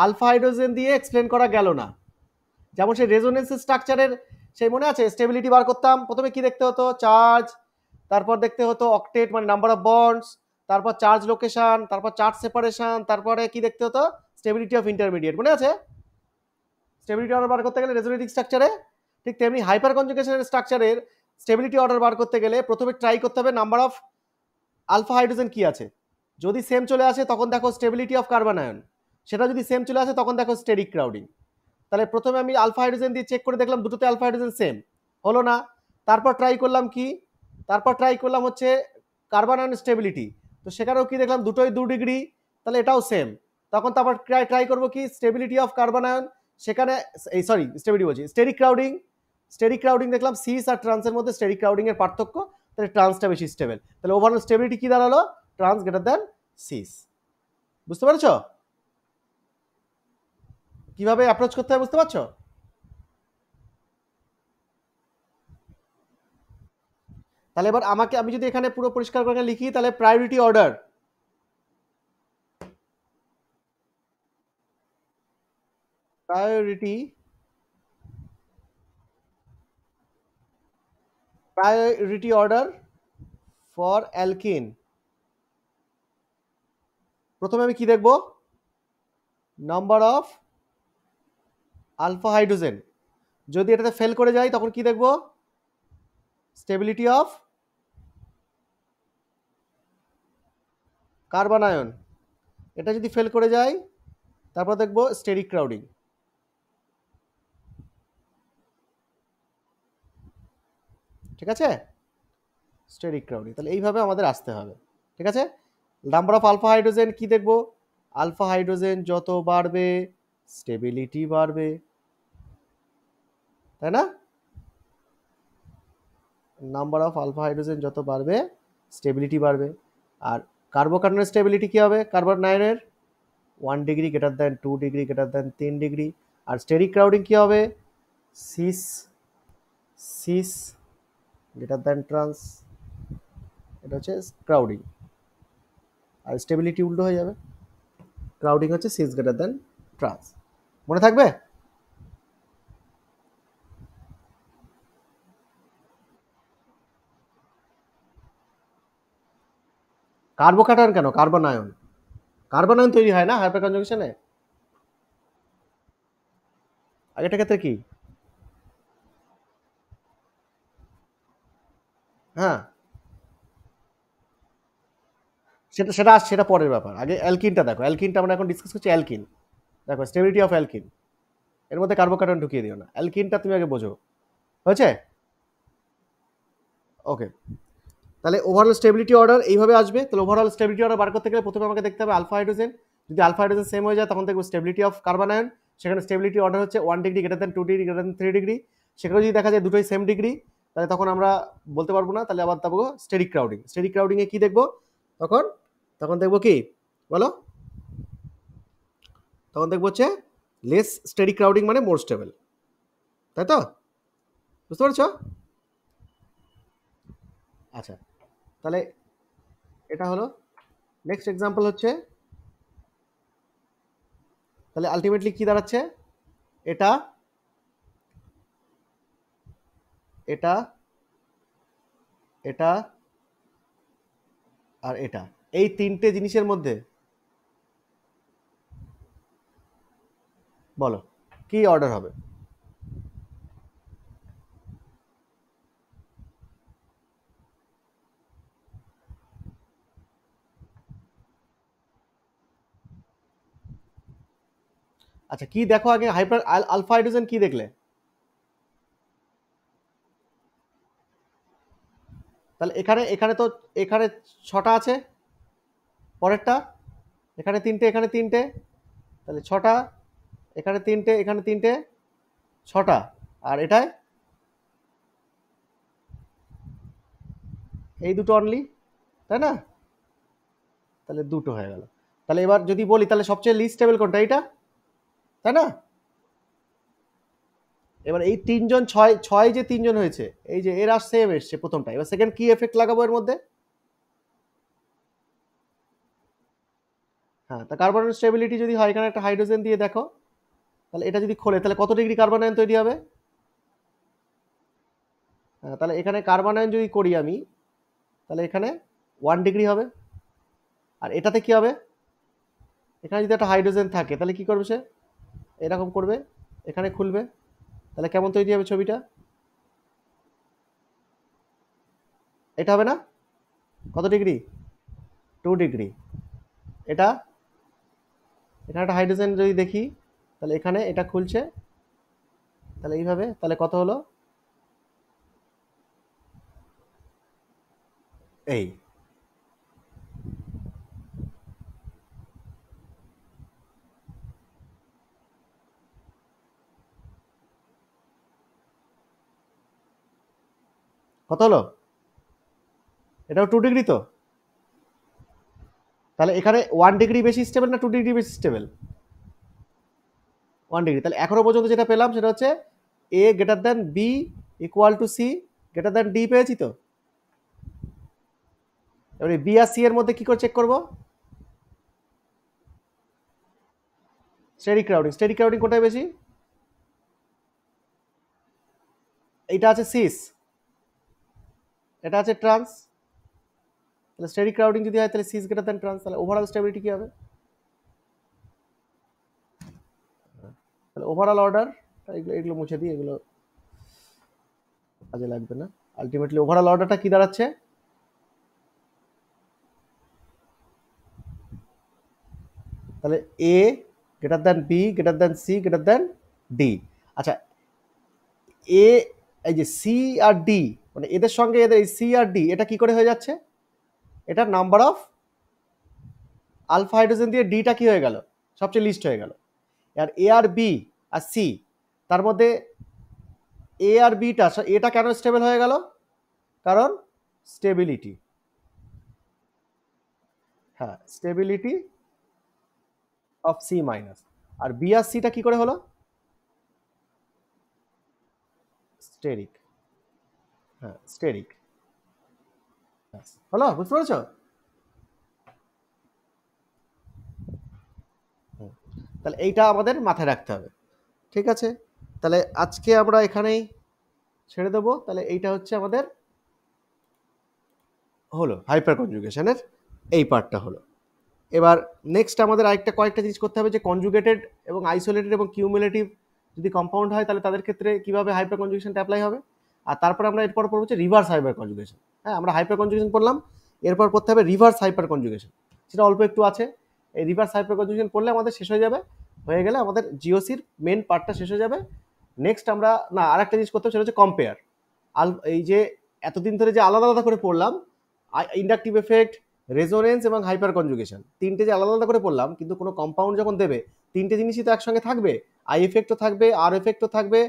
আলফা হাইড্রোজেন দিয়ে এক্সপ্লেন করা গেল না। যেমন সেই রেজোনেন্স স্ট্রাকচারের সেই মনে আছে স্টেবিলিটি বার করতাম, প্রথমে কি দেখতে হতো? চার্জ, তারপর দেখতে হতো অক্টেট মানে নাম্বার অফ বন্ডস, তারপর চার্জ লোকেশন, তারপর চার্জ সেপারেশন, তারপরে কি দেখতে হতো? স্টেবিলিটি অফ ইন্টারমিডিয়েট, মনে আছে? স্টেবিলিটি অর্ডার বার করতে গেলে রেজোনেটিক স্ট্রাকচারে, ঠিক তেমনি হাইপার কনজুগেশনের স্ট্রাকচারের স্টেবিলিটি অর্ডার বার করতে গেলে প্রথমে ট্রাই করতে হবে নাম্বার অফ আলফা হাইড্রোজেন কি আছে। যদি সেম চলে আসে তখন দেখো স্টেবিলিটি অফ কার্বন আয়ন, সেটা যদি সেম চলে আসে তখন দেখো স্টেরিক ক্রাউডিং। তাহলে প্রথমে আমি আলফা হাইড্রোজেন দিয়ে চেক করে দেখলাম দুটোতে আলফা হাইড্রোজেন সেম, হলো না। তারপর ট্রাই করলাম কি? তারপর ট্রাই করলাম হচ্ছে কার্বন আয়ন স্টেবিলিটি, তো সেখানেও কি দেখলাম? দুটোই 2 ডিগ্রি, তাহলে এটাও সেম। তখন তারপর ট্রাই করবো কি? স্টেবিলিটি অফ কার্বন আয়ন, সেখানে এই সরি স্টেবিলিটি বলছি, স্টেরিক ক্রাউডিং। স্টেরিক ক্রাউডিং দেখলাম সিস আর ট্রান্সের মধ্যে স্টেরিক ক্রাউডিং এর পার্থক্য, তাহলে ট্রান্সটা বেশি স্টেবল। তাহলে ওভারঅল স্টেবিলিটি কি দাঁড়ালো? Trans greater than cis. বুঝতে পেরেছো কিভাবে অ্যাপ্রোচ করতে হয়? বুঝতে পারছো? তাহলে এবার আমাকে, আমি যদি এখানে পুরো পরিষ্কার করে লিখি, তাহলে priority order, priority priority order for alkene. প্রথমে আমি কি দেখব? Number of alpha hydrogen. যদি এটাতে ফেল করে যায় তখন কি দেখব? Stability of carbon ion. এটা যদি ফেল করে যায় তারপর দেখব স্টেরিক ক্রাউডিং। ঠিক আছে? Steric crowding. তাহলে এইভাবে আমাদের আসতে হবে। ঠিক আছে? নাম্বার অফ আলফা হাইড্রোজেন কি দেখব? আলফা হাইড্রোজেন যত বাড়বে স্টেবিলিটি বাড়বে, তাই না? নাম্বার অফ আলফা হাইড্রোজেন যত বাড়বে স্টেবিলিটি বাড়বে। আর কার্বোকার্বনের স্টেবিলিটি কি হবে? কার্বন আয়নের 1 degree greater than 2 degree greater than 3 degree. আর স্টেরিক ক্রাউডিং কি হবে? Cis cis greater than trans, এটা হচ্ছে ক্রাউডিং। আর স্টেবিলিটি উল্টো হয়ে যাবে, ক্রাউডিং হচ্ছে সিস গ্রেটার দ্যান ট্রান্স। মনে থাকবে? কার্বোকাটায়ন কেন? কার্বন আয়ন, কার্বন আয়ন তৈরি হয় না হাইপার কনজুগেশনে। আগেরটা ক্ষেত্রে কি? হ্যাঁ, সেটা পরের ব্যাপার। আগে অ্যালকিনটা দেখো, অ্যালকিনটা আমরা এখন ডিসকাস করছি। অ্যালকিন দেখো, স্টেবিলিটি অফ অ্যালকিন, এর মধ্যে কার্বোকার্বন ঢুকিয়ে দিও না, অ্যালকিনটা তুমি আগে বোঝো। হয়েছে? ওকে, তাহলে ওভারঅল স্টেবিলিটি অর্ডার এইভাবে আসবে। তাহলে ওভারঅল স্টেবিলিটি অর্ডার বার করতে গেলে প্রথমে আমাকে দেখতে হবে আলফা হাইড্রোজেন। যদি আলফা হাইড্রোজেন সেম হয়ে যায় তখন দেখবো স্টেবিলিটি অফ কার্বন আয়ন। সেখানে স্টেবিলিটি অর্ডার হচ্ছে 1 degree greater than 2 degree greater than 3 degree. সেখানে যদি দেখা যায় দুটোই সেম ডিগ্রি, তাহলে তখন আমরা বলতে পারবো না, তাহলে আবার দেখবো স্টেরিক ক্রাউডিং। স্টেরিক ক্রাউডিং এ কি দেখবো তখন? তখন দেখবো কি বলো? তখন দেখবো হচ্ছে লেস স্টেরিক ক্রাউডিং মানে মোর স্টেবল, তাই তো? বুঝতে পারছো? আচ্ছা, তাহলে এটা হলো। নেক্সট এক্সাম্পল হচ্ছে, তাহলে আলটিমেটলি কি দাঁড়াচ্ছে? এটা, এটা, এটা আর এটা, এই তিনটে জিনিসের মধ্যে বলো কি অর্ডার হবে? আচ্ছা, কি দেখো আগে? হাইপার আলফা হাইড্রোজেন কি দেখলে? তাহলে এখানে এখানে তো এখানে 6টা আছে, পরেরটা এখানে 3টে, এখানে 3টে, তাহলে 6টা, এখানে 3টে, এখানে 3টে, 6টা, আর এটায় এই দুটো অনলি, তাই না? তাহলে দুটো হয়ে গেল। তাহলে এবার যদি বলি তাহলে সবচেয়ে লিস্ট স্টেবল কোনটা? এইটা, তাই না? এবার এই তিনজন, ছয় ছয় যে তিনজন হয়েছে, এই যে এরা সেম এসছে প্রথমটা, এবার সেকেন্ড কি এফেক্ট লাগাবো এর মধ্যে? হ্যাঁ, তা কার্বনের স্টেবিলিটি যদি হয়, এখানে একটা হাইড্রোজেন দিয়ে দেখো, তাহলে এটা যদি খোলে তাহলে কত ডিগ্রি কার্বন আয়ন তৈরি হবে? হ্যাঁ, তাহলে এখানে কার্বন আয়ন যদি করি আমি, তাহলে এখানে 1 ডিগ্রি হবে। আর এটাতে কি হবে? এখানে যদি একটা হাইড্রোজেন থাকে তাহলে কি করবে সে? এরকম করবে, এখানে খুলবে, তাহলে কেমন তৈরি হবে ছবিটা? এটা হবে না? কত ডিগ্রি? 2 ডিগ্রি। এটা, এখানে একটা হাইড্রোজেন যদি দেখি, তাহলে এখানে এটা খুলছে, তাহলে এইভাবে, তাহলে কত হলো? এই, কত হলো? এটাও 2 ডিগ্রি তো? তাহলে এখানে 1 ডিগ্রি বেশি স্টেবল না 2 ডিগ্রি বেশি স্টেবল? 1 ডিগ্রি। তাহলে এখনো পর্যন্ত যেটা পেলাম সেটা হচ্ছে A greater than B equal to C greater than D, পেয়েছি তো? এবারে বি আর সি এর মধ্যে কি করে চেক করবো? Steric crowding. স্টেরিক ক্রাউডিং কোথায় বেশি? এইটা আছে সিস, এটা আছে ট্রান্স। তাহলে স্টেরিক ক্রাউডিং যদি হয় তাহলে সিস গ্রেটার দেন ট্রান্স, তাহলে ওভারঅল স্টেবিলিটি কি হবে? তাহলে ওভারঅল অর্ডার, এগুলো এগুলো মুছে দিই, এগুলো কাজে লাগবে না। আলটিমেটলি ওভারঅল অর্ডারটা কি দাঁড়াচ্ছে? তাহলে A greater than B greater than C greater than D. আচ্ছা, এ, এই যে সি আর ডি, মানে এদের সঙ্গে এদের এই সি আর ডি এটা কি করে হয়ে যাচ্ছে? এটা নাম্বার অফ আলফা হাইড্রোজেন দিয়ে ডিটা কি হয়ে গেল? সবচেয়ে লিস্ট হয়ে গেল। আর এ আর বি আর সি, তার মধ্যে এ আর বিটা, এটা কেন স্টেবল হয়ে গেল? কারণ স্টেবিলিটি, হ্যাঁ, স্টেবিলিটি অফ সি মাইনাস। আর বি আর সিটা কি করে হলো? স্টেরিক, হ্যাঁ স্টেরিক। হলো, বুঝতে পেরেছো? তাহলে এইটা আমাদের মাথায় রাখতে হবে। ঠিক আছে, তাহলে আজকে আমরা এখানেই ছেড়ে দেবো। তাহলে এইটা হচ্ছে আমাদের হলো হাইপার কনজুগেশনের এই পার্টটা হলো। এবার নেক্সট আমাদের আরেকটা কয়েকটা জিনিস করতে হবে, যে কনজুগেটেড এবং আইসোলেটেড এবং কিউমুলেটিভ যদি কম্পাউন্ড হয় তাহলে তাদের ক্ষেত্রে কিভাবে হাইপার কনজুগেশনটা অ্যাপ্লাই হবে। আর তারপর আমরা এরপর পড়বো হচ্ছে রিভার্স হাইপার কনজুগেশন। হ্যাঁ, আমরা হাইপার কনজুগেশন পড়লাম, এরপর পড়তে হবে রিভার্স হাইপার কনজুগেশন, সেটা অল্প একটু আছে। এই রিভার্স হাইপার কনজুগেশন পড়লে আমাদের শেষ হয়ে যাবে, হয়ে গেলে আমাদের জিওসির মেন পার্টটা শেষ হয়ে যাবে। নেক্সট আমরা না আরেকটা জিনিস করতে হবে, সেটা হচ্ছে কম্পেয়ার। এই যে এতদিন ধরে যে আলাদা আলাদা করে পড়লাম, ইন্ডাকটিভ এফেক্ট, রেজোনেন্স এবং হাইপার কনজুগেশন, তিনটে যে আলাদা আলাদা করে পড়লাম, কিন্তু কোনো কম্পাউন্ড যখন দেবে তিনটে জিনিসই তো একসঙ্গে থাকবে, আই এফেক্টও থাকবে, আর এফেক্টও থাকবে,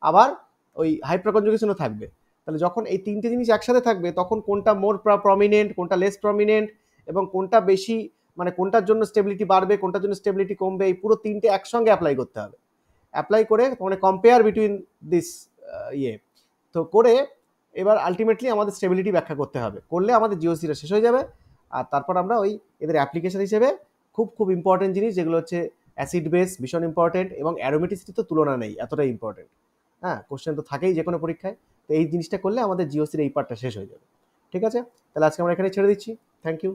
আবার ওই হাইপার কনজুগেশনও থাকবে। তাহলে যখন এই তিনটে জিনিস একসাথে থাকবে তখন কোনটা মোর প্রমিনেন্ট, কোনটা লেস প্রমিনেন্ট, এবং কোনটা বেশি, মানে কোনটার জন্য স্টেবিলিটি বাড়বে, কোনটার জন্য স্টেবিলিটি কমবে, এই পুরো তিনটে একসঙ্গে অ্যাপ্লাই করতে হবে। অ্যাপ্লাই করে মানে কম্পেয়ার বিটুইন দিস ইয়ে তো করে এবার আলটিমেটলি আমাদের স্টেবিলিটি ব্যাখ্যা করতে হবে, করলে আমাদের জিওসিটা শেষ হয়ে যাবে। আর তারপর আমরা ওই এদের অ্যাপ্লিকেশন হিসেবে খুব খুব ইম্পর্টেন্ট জিনিস যেগুলো হচ্ছে অ্যাসিড বেস ভীষণ ইম্পর্টেন্ট, এবং অ্যারোমেটিসিটি তো তুলনা নেই, এতটাই ইম্পর্টেন্ট। হ্যাঁ, কোশ্চেন তো থাকেই যে কোনো পরীক্ষায়। তো এই জিনিসটা করলে আমাদের জিওসির এই পার্টটা শেষ হয়ে যাবে। ঠিক আছে, তাহলে আজকে আমরা এখানে ছেড়ে দিচ্ছি। Thank you.